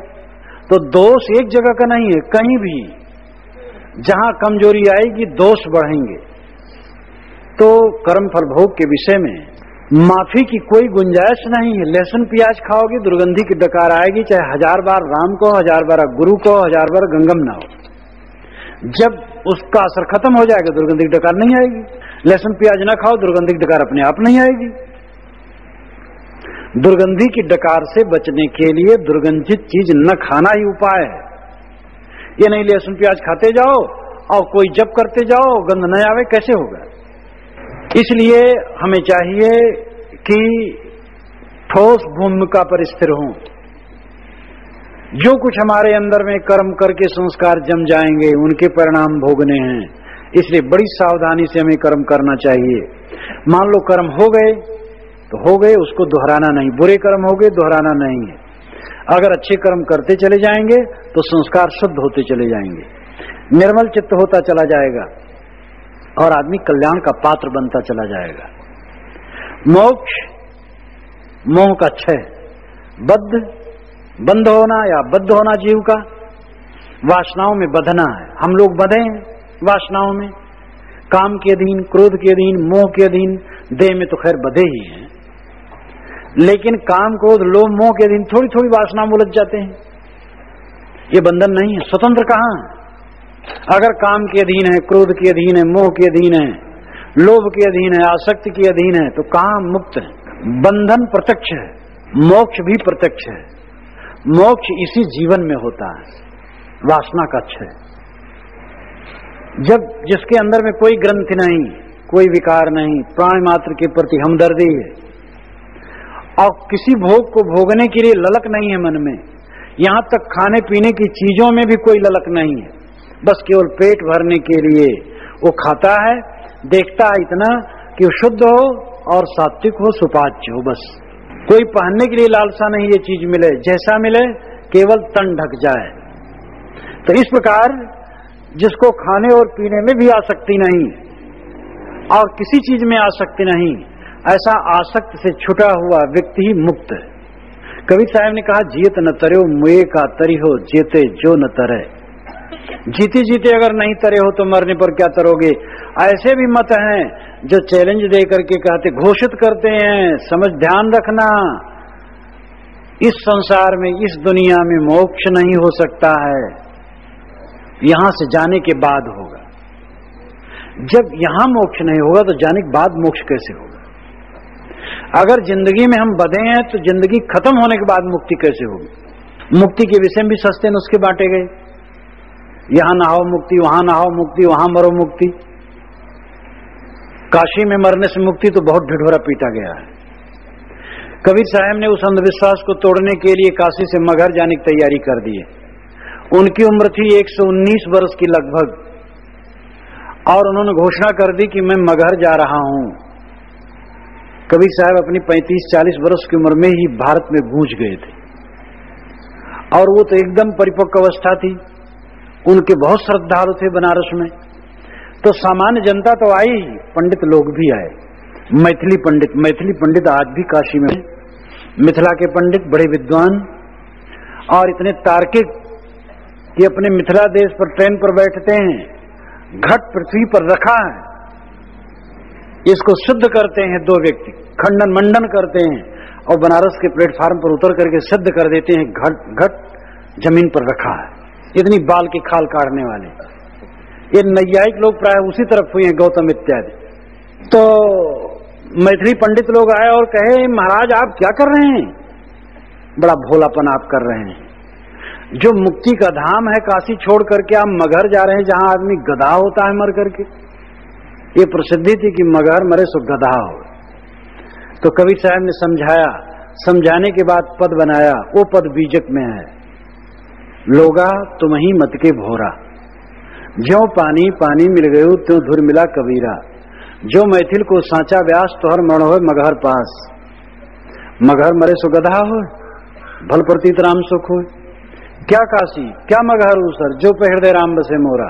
तो दोष एक जगह का नहीं है, कहीं भी जहां कमजोरी आएगी दोष बढ़ेंगे। तो कर्म फल भोग के विषय में माफी की कोई गुंजाइश नहीं है। लहसुन प्याज खाओगे दुर्गंधी की डकार आएगी, चाहे 1000 बार राम को, 1000 बार गुरु को, 1000 बार गंगम ना हो। जब उसका असर खत्म हो जाएगा दुर्गंधी की डकार नहीं आएगी। लहसुन प्याज ना खाओ, दुर्गंधी की डकार अपने आप नहीं आएगी। दुर्गंधी की डकार से बचने के लिए दुर्गंधित चीज न खाना ही उपाय है। ये नहीं लहसुन प्याज खाते जाओ और कोई जप करते जाओ, गंध न आवे, कैसे होगा। इसलिए हमें चाहिए कि ठोस भूमिका पर स्थिर हों। जो कुछ हमारे अंदर में कर्म करके संस्कार जम जाएंगे उनके परिणाम भोगने हैं, इसलिए बड़ी सावधानी से हमें कर्म करना चाहिए। मान लो कर्म हो गए तो हो गए, उसको दोहराना नहीं। बुरे कर्म हो गए दोहराना नहीं है। अगर अच्छे कर्म करते चले जाएंगे तो संस्कार शुद्ध होते चले जाएंगे, निर्मल चित्त होता चला जाएगा और आदमी कल्याण का पात्र बनता चला जाएगा। मोक्ष मोह का क्षय, बंध होना या बद्ध होना जीव का, वासनाओं में बंधना है। हम लोग बंधे हैं वासनाओं में, काम के अधीन, क्रोध के अधीन, मोह के अधीन। देह में तो खैर बंधे ही हैं, लेकिन काम, क्रोध, लोभ, मोह के अधीन थोड़ी थोड़ी वासना में उलझ जाते हैं। ये बंधन नहीं है। स्वतंत्र कहां है? अगर काम के अधीन है, क्रोध के अधीन है, मोह के अधीन है, लोभ के अधीन है, आसक्ति के अधीन है, तो कहां मुक्त है? बंधन प्रत्यक्ष है, मोक्ष भी प्रत्यक्ष है। मोक्ष इसी जीवन में होता है, वासना का क्षय। जब जिसके अंदर में कोई ग्रंथि नहीं, कोई विकार नहीं, प्राण मात्र के प्रति हमदर्दी है और किसी भोग को भोगने के लिए ललक नहीं है मन में, यहां तक खाने पीने की चीजों में भी कोई ललक नहीं है, बस केवल पेट भरने के लिए वो खाता है, देखता है इतना कि वो शुद्ध हो और सात्विक हो, सुपाच्य हो। बस कोई पहनने के लिए लालसा नहीं, ये चीज मिले, जैसा मिले केवल तन ढक जाए। तो इस प्रकार जिसको खाने और पीने में भी आसक्ति नहीं और किसी चीज में आसक्ति नहीं, ऐसा आसक्त से छुटा हुआ व्यक्ति ही मुक्त है। कबीर साहब ने कहा, जियत न तर्यो मुए का तरी हो, जेते जो न तरे। जीते जीते अगर नहीं तरे हो तो मरने पर क्या तरोगे। ऐसे भी मत हैं जो चैलेंज दे करके कहते, घोषित करते हैं, समझ ध्यान रखना, इस संसार में, इस दुनिया में मोक्ष नहीं हो सकता है, यहां से जाने के बाद होगा। जब यहां मोक्ष नहीं होगा तो जाने के बाद मोक्ष कैसे होगा। अगर जिंदगी में हम बंधे हैं तो जिंदगी खत्म होने के बाद मुक्ति कैसे होगी। मुक्ति के विषय में भी सस्ते नुस्खे बांटे गए, यहां नहाओ मुक्ति, वहां नहाओ मुक्ति, वहां मरो मुक्ति। काशी में मरने से मुक्ति तो बहुत ढिढोरा पीटा गया है। कबीर साहब ने उस अंधविश्वास को तोड़ने के लिए काशी से मगहर जाने की तैयारी कर दी है। उनकी उम्र थी 119 वर्ष की लगभग, और उन्होंने घोषणा कर दी कि मैं मगहर जा रहा हूं। कबीर साहब अपनी 35-40 वर्ष की उम्र में ही भारत में गूंज गए थे, और वो तो एकदम परिपक्व अवस्था थी। उनके बहुत श्रद्धालु थे बनारस में, तो सामान्य जनता तो आई ही, पंडित लोग भी आए। मैथिली पंडित आज भी काशी में, मिथिला के पंडित बड़े विद्वान और इतने तार्किक कि अपने मिथिला देश पर ट्रेन पर बैठते हैं, घट पृथ्वी पर रखा है, इसको सिद्ध करते हैं दो व्यक्ति, खंडन मंडन करते हैं, और बनारस के प्लेटफार्म पर उतर करके सिद्ध कर देते हैं घट जमीन पर रखा है। इतनी बाल की खाल काटने वाले ये नैयायिक लोग प्राय उसी तरफ हुए हैं, गौतम इत्यादि। तो मैथिली पंडित लोग आए और कहे, महाराज आप क्या कर रहे हैं, बड़ा भोलापन आप कर रहे हैं। जो मुक्ति का धाम है काशी छोड़ करके आप मगहर जा रहे हैं, जहां आदमी गधा होता है मर करके। ये प्रसिद्धि थी कि मगहर मरे सो गधा हो। तो कबीर साहब ने समझाया, समझाने के बाद पद बनाया। वो पद बीजक में है, लोगा तुम ही मत के भोरा, ज्यों पानी पानी मिल गयो त्यों धुर मिला कबीरा। जो मैथिल को सांचा व्यास तोहर मरण हो मगहर पास। मगहर मरे सो गधा हो, भल प्रतीत राम सुख हो। क्या काशी क्या मगहर उसर, जो पे हृदय राम बसे मोरा।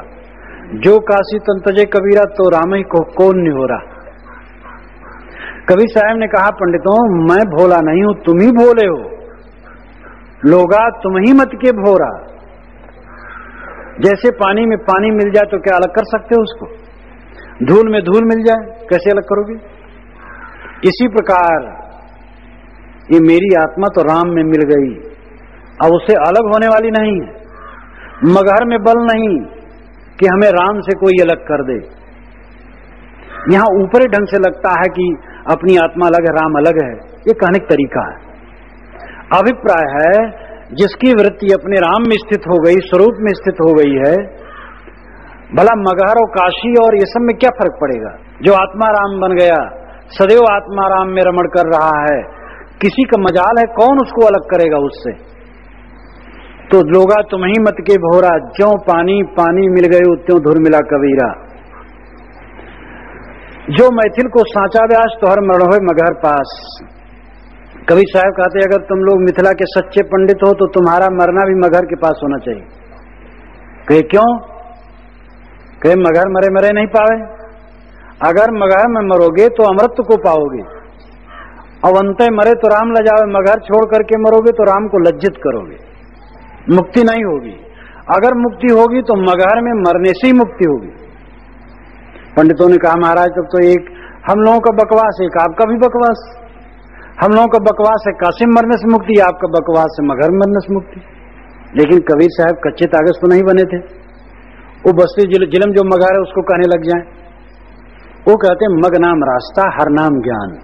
जो काशी तन तजे कबीरा, तो राम ही को कौन निहोरा। कबीर साहब ने कहा, पंडितों मैं भोला नहीं हूं, तुम ही भोले हो। लोगा तुम ही मत के भोरा। जैसे पानी में पानी मिल जाए तो क्या अलग कर सकते हो उसको, धूल में धूल मिल जाए कैसे अलग करोगे। इसी प्रकार ये मेरी आत्मा तो राम में मिल गई, अब उससे अलग होने वाली नहीं है। मगहर में बल नहीं कि हमें राम से कोई अलग कर दे। यहां ऊपरी ढंग से लगता है कि अपनी आत्मा अलग है, राम अलग है, ये कहने का तरीका है। अभिप्राय है जिसकी वृत्ति अपने राम में स्थित हो गई, स्वरूप में स्थित हो गई है, भला मगहर और काशी और ये सब में क्या फर्क पड़ेगा। जो आत्मा राम बन गया, सदैव आत्मा राम में रमण कर रहा है, किसी का मजाल है, कौन उसको अलग करेगा उससे। तो लोगा तुम ही मत के भोरा, ज्यों पानी पानी मिल गयो त्यों धुर मिला कबीरा। जो मैथिल को सांचा व्यास तोहर मरण हो मगहर पास। कबीर साहब कहते, अगर तुम लोग मिथिला के सच्चे पंडित हो तो तुम्हारा मरना भी मगहर के पास होना चाहिए। कहे क्यों? कहे मगहर मरे मरे नहीं पावे। अगर मगहर में मरोगे तो अमृत को पाओगे, और अंत मरे तो राम लजावे। मगहर छोड़ करके मरोगे तो राम को लज्जित करोगे, मुक्ति नहीं होगी। अगर मुक्ति होगी तो मगहर में मरने से ही मुक्ति होगी। पंडितों ने कहा, महाराज तब तो एक हम लोगों का बकवास है, एक आपका भी बकवास। हम लोगों का बकवास है काशी में मरने से मुक्ति, आपका बकवास है मगहर में मरने से मुक्ति। लेकिन कबीर साहब कच्चे कागज तो नहीं बने थे। वो बस्ती जिलम जो मगहर है उसको कहने लग जाए। वो कहते हैं मग नाम रास्ता, हर नाम ज्ञान।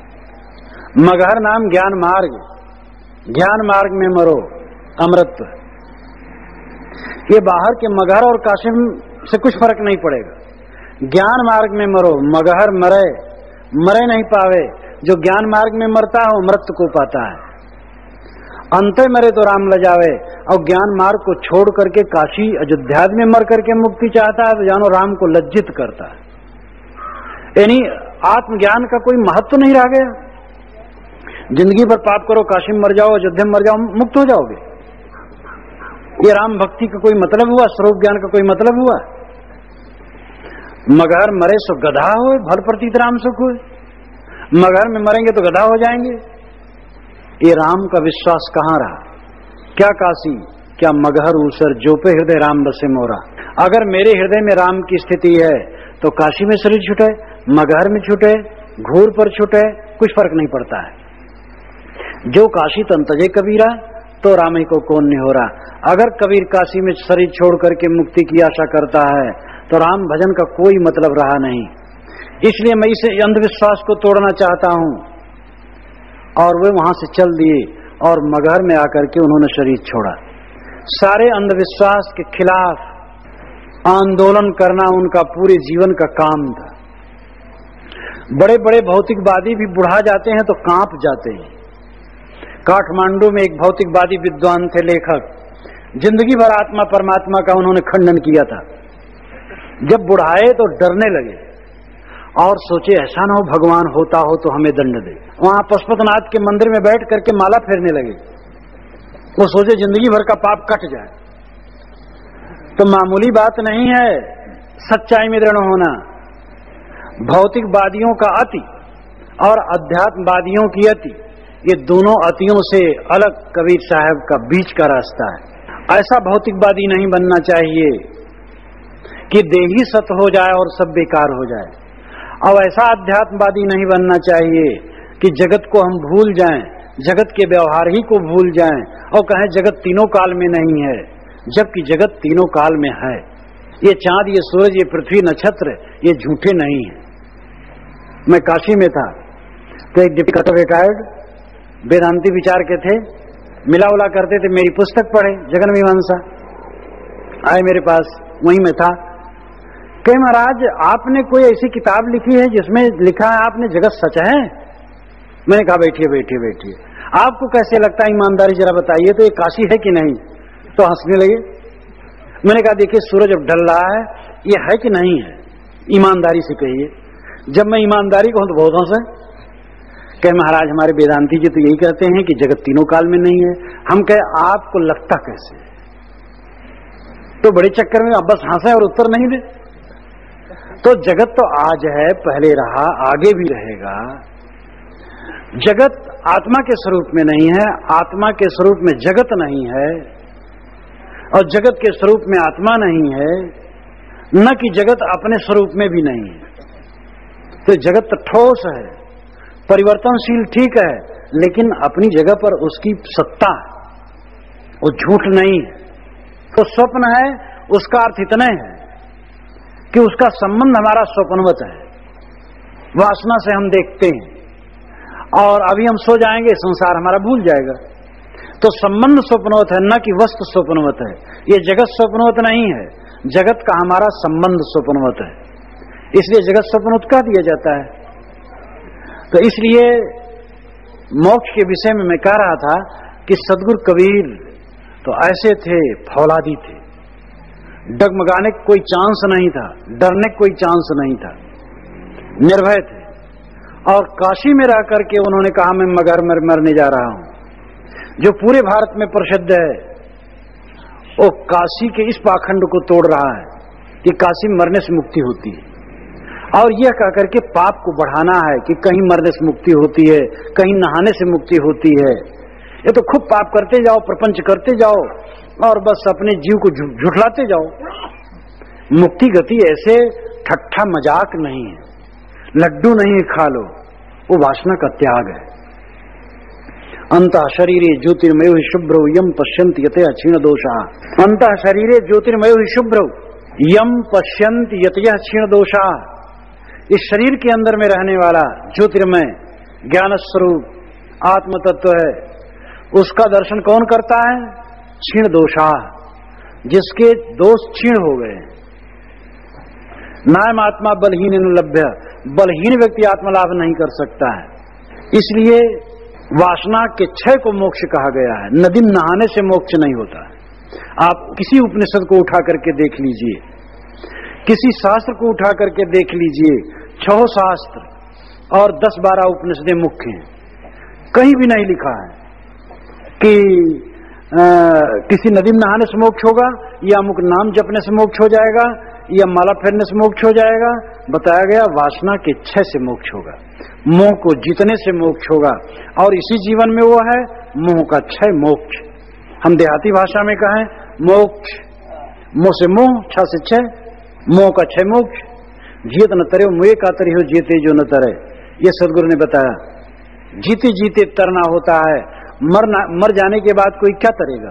मगहर नाम ज्ञान मार्ग, ज्ञान मार्ग में मरो अमृत। ये बाहर के मगहर और काशी से कुछ फर्क नहीं पड़ेगा। ज्ञान मार्ग में मरो, मगहर मरे मरे नहीं पावे। जो ज्ञान मार्ग में मरता है वो अमृत को पाता है। अंत मरे तो राम लजावे। और ज्ञान मार्ग को छोड़ करके काशी अयोध्या में मर करके मुक्ति चाहता है तो जानो राम को लज्जित करता है। यानी आत्मज्ञान का कोई महत्व नहीं रह गया। जिंदगी भर पाप करो, काशी में मर जाओ, अयोध्या में मर जाओ, मुक्त हो जाओगे। ये राम भक्ति का कोई मतलब हुआ, स्वरूप ज्ञान का कोई मतलब हुआ। मगहर मरे सो गधा हो, भल प्रतीत राम सुख हो। मगहर में मरेंगे तो गधा हो जाएंगे। ये राम का विश्वास कहाँ रहा? क्या काशी, क्या मगहर ऊसर, जो पे हृदय राम बसे मोरा। अगर मेरे हृदय में राम की स्थिति है तो काशी में शरीर छूटे, मगहर में छूटे, घूर पर छूटे, कुछ फर्क नहीं पड़ता है। जो काशी तन तजे कबीरा, तो राम ही को कौन नहीं हो रहा। अगर कबीर काशी में शरीर छोड़ करके मुक्ति की आशा करता है तो राम भजन का कोई मतलब रहा नहीं। इसलिए मैं इस अंधविश्वास को तोड़ना चाहता हूं। और वे वहां से चल दिए और मगहर में आकर के उन्होंने शरीर छोड़ा। सारे अंधविश्वास के खिलाफ आंदोलन करना उनका पूरे जीवन का काम था। बड़े बड़े भौतिकवादी भी बुढ़ा जाते हैं तो कांप जाते हैं। काठमांडू में एक भौतिकवादी विद्वान थे, लेखक, जिंदगी भर आत्मा परमात्मा का उन्होंने खंडन किया था। जब बुढ़ाए तो डरने लगे और सोचे ऐसा ना हो भगवान होता हो तो हमें दंड दे। वहां पशुपतिनाथ के मंदिर में बैठ करके माला फेरने लगे। वो सोचे जिंदगी भर का पाप कट जाए। तो मामूली बात नहीं है सच्चाई में दृढ़ होना। भौतिकवादियों का अति और अध्यात्मवादियों की अति, ये दोनों अतियों से अलग कबीर साहब का बीच का रास्ता है। ऐसा भौतिकवादी नहीं बनना चाहिए कि देही सत हो जाए और सब बेकार हो जाए। अब ऐसा अध्यात्मवादी नहीं बनना चाहिए कि जगत को हम भूल जाएं, जगत के व्यवहार ही को भूल जाएं और कहें जगत तीनों काल में नहीं है, जबकि जगत तीनों काल में है। ये चांद, ये सूरज, ये पृथ्वी, नक्षत्र, ये झूठे नहीं है। मैं काशी में था तो एक डिप्टी रिटायर्ड वेदांती विचार के थे, मिला उला करते थे। मेरी पुस्तक पढ़े जगन मीमांसा, आए मेरे पास, वहीं मैं था। कहे महाराज आपने कोई ऐसी किताब लिखी है जिसमें लिखा है आपने जगत सच है? मैंने कहा बैठिए बैठिए बैठिए, आपको कैसे लगता है, ईमानदारी जरा बताइए तो ये काशी है कि नहीं? तो हंसने लगे। मैंने कहा देखिए सूरज अब ढल रहा है, ये है कि नहीं है, ईमानदारी से कहिए। जब मैं ईमानदारी कहूं तो बहुत हंसे। कहे महाराज हमारे वेदांती जी तो यही कहते हैं कि जगत तीनों काल में नहीं है। हम कहे आपको लगता कैसे? तो बड़े चक्कर में अब बस हंसे और उत्तर नहीं दे। तो जगत तो आज है, पहले रहा, आगे भी रहेगा। जगत आत्मा के स्वरूप में नहीं है, आत्मा के स्वरूप में जगत नहीं है, और जगत के स्वरूप में आत्मा नहीं है, न कि जगत अपने स्वरूप में भी नहीं है। तो जगत तो ठोस है, परिवर्तनशील ठीक है, लेकिन अपनी जगह पर उसकी सत्ता है, वो झूठ नहीं है। तो स्वप्न है, उसका अर्थ इतने है कि उसका संबंध हमारा स्वप्नवत है, वासना से हम देखते हैं और अभी हम सो जाएंगे, संसार हमारा भूल जाएगा। तो संबंध स्वप्नवत है, न कि वस्तु स्वप्नवत है। ये जगत स्वप्नवत नहीं है, जगत का हमारा संबंध स्वप्नवत है, इसलिए जगत स्वप्नवत कह दिया जाता है। तो इसलिए मोक्ष के विषय में मैं कह रहा था कि सदगुरु कबीर तो ऐसे थे, फौलादी थे, डगमगाने का कोई चांस नहीं था, डरने का कोई चांस नहीं था, निर्भय थे। और काशी में रह करके उन्होंने कहा मैं मगहर में मरने जा रहा हूं। जो पूरे भारत में प्रसिद्ध है, वो काशी के इस पाखंड को तोड़ रहा है कि काशी में मरने से मुक्ति होती है, और यह कहकर के पाप को बढ़ाना है कि कहीं मरने से मुक्ति होती है, कहीं नहाने से मुक्ति होती है। ये तो खूब पाप करते जाओ, प्रपंच करते जाओ और बस अपने जीव को झुठलाते जाओ। मुक्ति गति ऐसे ठट्ठा मजाक नहीं है, लड्डू नहीं खा लो, वो वासना का त्याग है। अंतः शरीरे ज्योतिर्मयो हि शुभ्रौ यम पश्यन्ति यतयः क्षीण दोषा। अंतः शरीरे ज्योतिर्मयो हि शुभ्रौ यम पश्यन्ति यतयः क्षीण दोषा। इस शरीर के अंदर में रहने वाला ज्योतिर्मय ज्ञान स्वरूप आत्म तत्व है, उसका दर्शन कौन करता है? क्षीण दोषा, जिसके दोष क्षीण हो गए। नायम आत्मा बलहीन न लभ्य, बलहीन व्यक्ति आत्मलाभ नहीं कर सकता है। इसलिए वासना के क्षय को मोक्ष कहा गया है। नदी नहाने से मोक्ष नहीं होता है। आप किसी उपनिषद को उठा करके देख लीजिए, किसी शास्त्र को उठा करके देख लीजिए, 6 शास्त्र और 10-12 उपनिषदें मुख्य हैं, कहीं भी नहीं लिखा है कि किसी नदी में नहाने से मोक्ष होगा, या अमुक नाम जपने से मोक्ष हो जाएगा, या माला फेरने से मोक्ष हो जाएगा? बताया गया वासना के क्षय से मोक्ष होगा, मोह को जीतने से मोक्ष होगा, और इसी जीवन में वो है मोह का क्षय मोक्ष। हम देहाती भाषा में कहें मोक्ष, मोह से मोह, छ से क्षय, मोह का क्षय मोक्ष। जीत न तरे मुए का तरी हो, जीते जो न तरे, ये सदगुरु ने बताया। जीते जीते तरना होता है, मर जाने के बाद कोई क्या तरेगा?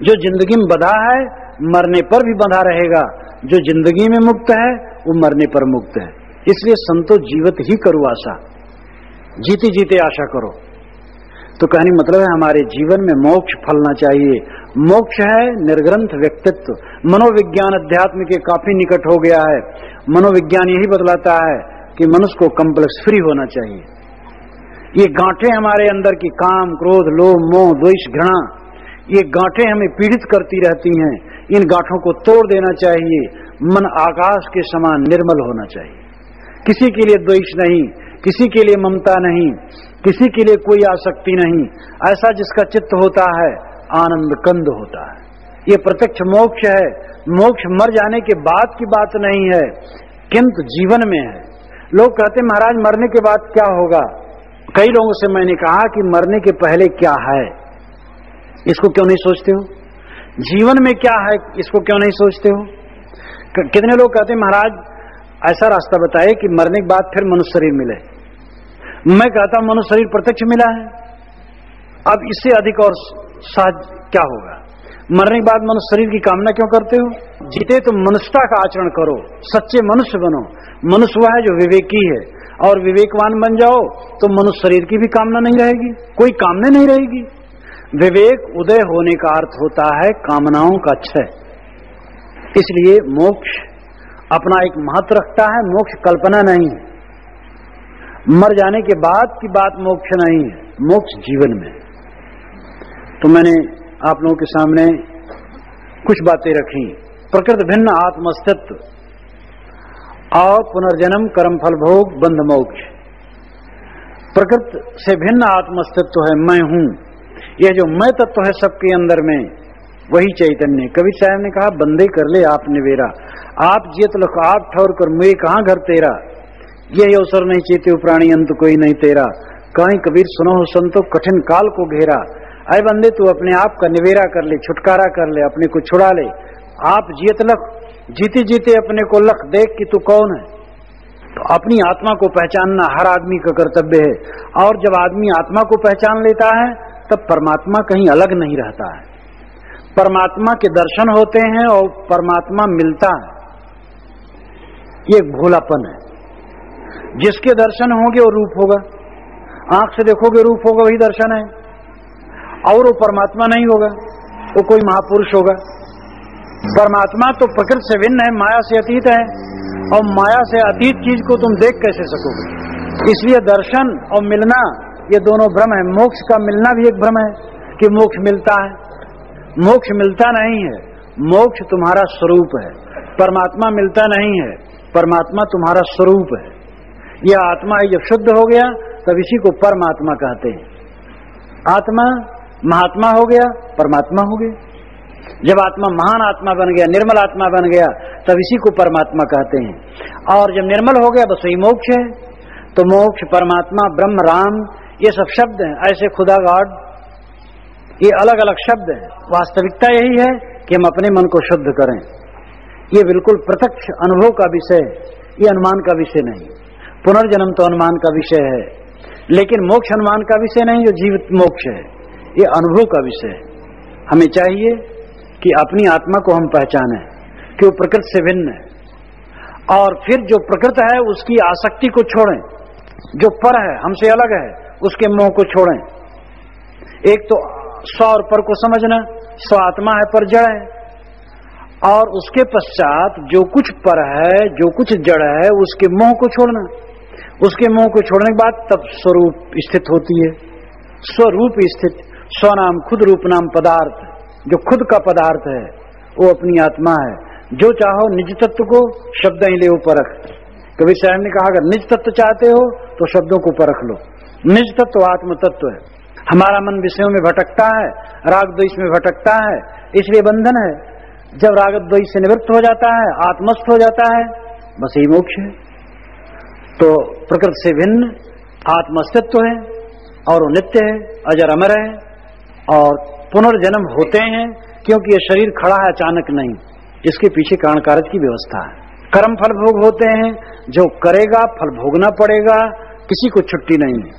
जो जिंदगी में बंधा है मरने पर भी बंधा रहेगा, जो जिंदगी में मुक्त है वो मरने पर मुक्त है। इसलिए संतो जीवत ही करो आशा, जीते जीते आशा करो। तो कहने मतलब है हमारे जीवन में मोक्ष फलना चाहिए। मोक्ष है निर्ग्रंथ व्यक्तित्व। मनोविज्ञान अध्यात्म के काफी निकट हो गया है। मनोविज्ञान यही बतलाता है कि मनुष्य को कॉम्प्लेक्स फ्री होना चाहिए। ये गांठें हमारे अंदर की काम, क्रोध, लोभ, मोह, द्वेष, घृणा, ये गांठें हमें पीड़ित करती रहती हैं। इन गांठों को तोड़ देना चाहिए। मन आकाश के समान निर्मल होना चाहिए। किसी के लिए द्वेष नहीं, किसी के लिए ममता नहीं, किसी के लिए कोई आसक्ति नहीं। ऐसा जिसका चित्त होता है आनंद कंद होता है। ये प्रत्यक्ष मोक्ष है। मोक्ष मर जाने के बाद की बात नहीं है, किंतु जीवन में है। लोग कहते महाराज मरने के बाद क्या होगा? कई लोगों से मैंने कहा कि मरने के पहले क्या है, इसको क्यों नहीं सोचते हो? जीवन में क्या है, इसको क्यों नहीं सोचते हो? कितने लोग कहते हैं महाराज ऐसा रास्ता बताए कि मरने के बाद फिर मनुष्य शरीर मिले। मैं कहता हूं मनुष्य शरीर प्रत्यक्ष मिला है, अब इससे अधिक और सहज क्या होगा? मरने के बाद मनुष्य शरीर की कामना क्यों करते हो? जीते तो मनुष्यता का आचरण करो, सच्चे मनुष्य बनो। मनुष्य वह है जो विवेकी है, और विवेकवान बन जाओ तो मनुष्य शरीर की भी कामना नहीं रहेगी, कोई कामना नहीं रहेगी। विवेक उदय होने का अर्थ होता है कामनाओं का क्षय। इसलिए मोक्ष अपना एक महत्व रखता है। मोक्ष कल्पना नहीं है, मर जाने के बाद की बात मोक्ष नहीं है, मोक्ष जीवन में। तो मैंने आप लोगों के सामने कुछ बातें रखी। प्रकृति भिन्न आत्म अस्तित्व और पुनर्जन्म, कर्म फल भोग, बंध मोक्ष। प्रकृति से भिन्न आत्म अस्तित्व है, मैं हूं। यह जो मैं तत्व है सबके अंदर में, वही चैतन्य। कबीर साहब ने कहा बंदे कर ले आप निवेरा, आप जियत लख आप ठौर कर मुझे कहां घर तेरा। यही अवसर नहीं चेते प्राणी अंत कोई नहीं तेरा, कहीं कबीर सुनो हो संतो कठिन काल को घेरा। अरे बंदे तू अपने आप का निवेरा कर ले, छुटकारा कर ले, अपने को छुड़ा ले। आप जियत लख, जीते जीते अपने को लख देख कि तू कौन है। तो अपनी आत्मा को पहचानना हर आदमी का कर्तव्य है। और जब आदमी आत्मा को पहचान लेता है तब परमात्मा कहीं अलग नहीं रहता है। परमात्मा के दर्शन होते हैं और परमात्मा मिलता है, ये भोलापन है। जिसके दर्शन होंगे वो रूप होगा, आंख से देखोगे रूप होगा, वही दर्शन है। और वो परमात्मा नहीं होगा, वो कोई महापुरुष होगा। परमात्मा तो प्रकृति से भिन्न है, माया से अतीत है, और माया से अतीत चीज को तुम देख कैसे सकोगे? इसलिए दर्शन और मिलना ये दोनों भ्रम है। मोक्ष का मिलना भी एक भ्रम है कि मोक्ष मिलता है, मोक्ष मिलता नहीं है। मोक्ष तुम्हारा स्वरूप है, परमात्मा मिलता नहीं है, परमात्मा तुम्हारा स्वरूप है। यह आत्मा जब शुद्ध हो गया तब इसी को परमात्मा कहते हैं। आत्मा महात्मा हो गया, परमात्मा हो गया। जब आत्मा महान आत्मा बन गया, निर्मल आत्मा बन गया, तब इसी को परमात्मा कहते हैं। और जब निर्मल हो गया बस वही मोक्ष है। तो मोक्ष, परमात्मा, ब्रह्म, राम, ये सब शब्द हैं। ऐसे खुदा, गॉड, ये अलग अलग शब्द हैं। वास्तविकता यही है कि हम अपने मन को शुद्ध करें। ये बिल्कुल प्रत्यक्ष अनुभव का विषय है, ये अनुमान का विषय नहीं। पुनर्जन्म तो अनुमान का विषय है, लेकिन मोक्ष अनुमान का विषय नहीं। जो जीवित मोक्ष है ये अनुभव का विषय है। हमें चाहिए कि अपनी आत्मा को हम पहचानें कि वो प्रकृति से भिन्न है, और फिर जो प्रकृति है उसकी आसक्ति को छोड़ें। जो पर है, हमसे अलग है, उसके मोह को छोड़ें। एक तो स्व और पर को समझना, स्व आत्मा है पर जड़ है, और उसके पश्चात जो कुछ पर है, जो कुछ जड़ है, उसके मोह को छोड़ना। उसके मोह को छोड़ने के बाद तब स्वरूप स्थित होती है। स्वरूप स्थित, स्वनाम खुद रूप नाम पदार्थ, जो खुद का पदार्थ है वो अपनी आत्मा है। जो चाहो निज तत्व को शब्द ही ले परख। कबीर साहब ने कहा अगर निज तत्व चाहते हो तो शब्दों को परख लो। निज तत्व आत्म तत्व है। हमारा मन विषयों में भटकता है, राग द्वेष में भटकता है, इसलिए बंधन है। जब राग द्वेष से निवृत्त हो जाता है, आत्मस्थ हो जाता है, बस यही मोक्ष है। तो प्रकृति से भिन्न आत्मस्तित्व है और वो नित्य है, अजर अमर है और पुनर्जन्म होते हैं, क्योंकि ये शरीर खड़ा है अचानक नहीं, इसके पीछे कारण कारज की व्यवस्था है। कर्म फल भोग होते हैं, जो करेगा फल भोगना पड़ेगा, किसी को छुट्टी नहीं है,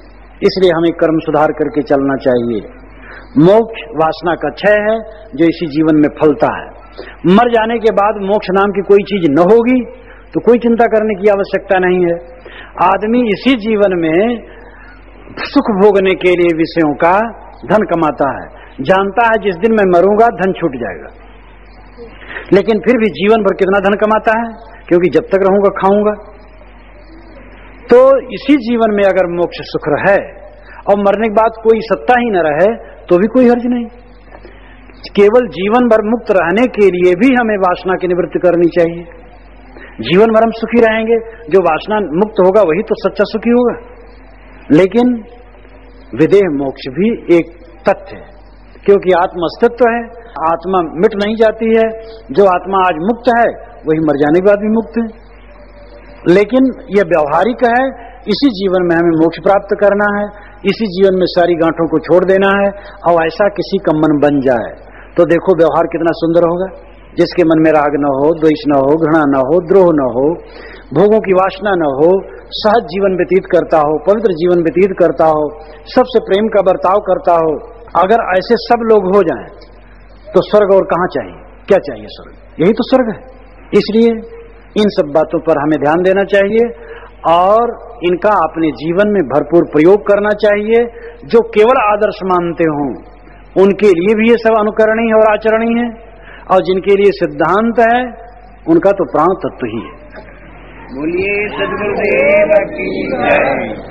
इसलिए हमें कर्म सुधार करके चलना चाहिए। मोक्ष वासना का क्षय है जो इसी जीवन में फलता है। मर जाने के बाद मोक्ष नाम की कोई चीज न होगी तो कोई चिंता करने की आवश्यकता नहीं है। आदमी इसी जीवन में सुख भोगने के लिए विषयों का धन कमाता है, जानता है जिस दिन मैं मरूंगा धन छूट जाएगा, लेकिन फिर भी जीवन भर कितना धन कमाता है, क्योंकि जब तक रहूंगा खाऊंगा। तो इसी जीवन में अगर मोक्ष सुख रहे और मरने के बाद कोई सत्ता ही न रहे तो भी कोई हर्ज नहीं। केवल जीवन भर मुक्त रहने के लिए भी हमें वासना की निवृत्ति करनी चाहिए। जीवन भर हम सुखी रहेंगे, जो वासना मुक्त होगा वही तो सच्चा सुखी होगा। लेकिन विदेह मोक्ष भी एक तथ्य है, क्योंकि आत्म अस्तित्व है, आत्मा मिट नहीं जाती है। जो आत्मा आज मुक्त है वही मर जाने के बाद भी मुक्त है। लेकिन यह व्यवहारिक है, इसी जीवन में हमें मोक्ष प्राप्त करना है, इसी जीवन में सारी गांठों को छोड़ देना है और ऐसा किसी का मन बन जाए तो देखो व्यवहार कितना सुंदर होगा। जिसके मन में राग न हो, द्वेष न हो, घृणा न हो, द्रोह न हो, भोगों की वासना न हो, सहज जीवन व्यतीत करता हो, पवित्र जीवन व्यतीत करता हो, सबसे प्रेम का बर्ताव करता हो। अगर ऐसे सब लोग हो जाएं तो स्वर्ग और कहां चाहिए? क्या चाहिए? स्वर्ग, यही तो स्वर्ग है। इसलिए इन सब बातों पर हमें ध्यान देना चाहिए और इनका अपने जीवन में भरपूर प्रयोग करना चाहिए। जो केवल आदर्श मानते हों उनके लिए भी ये सब अनुकरणीय और आचरणीय है, और जिनके लिए सिद्धांत है उनका तो प्राण तत्व ही है। बोलिए सद्गुरुदेव की जय।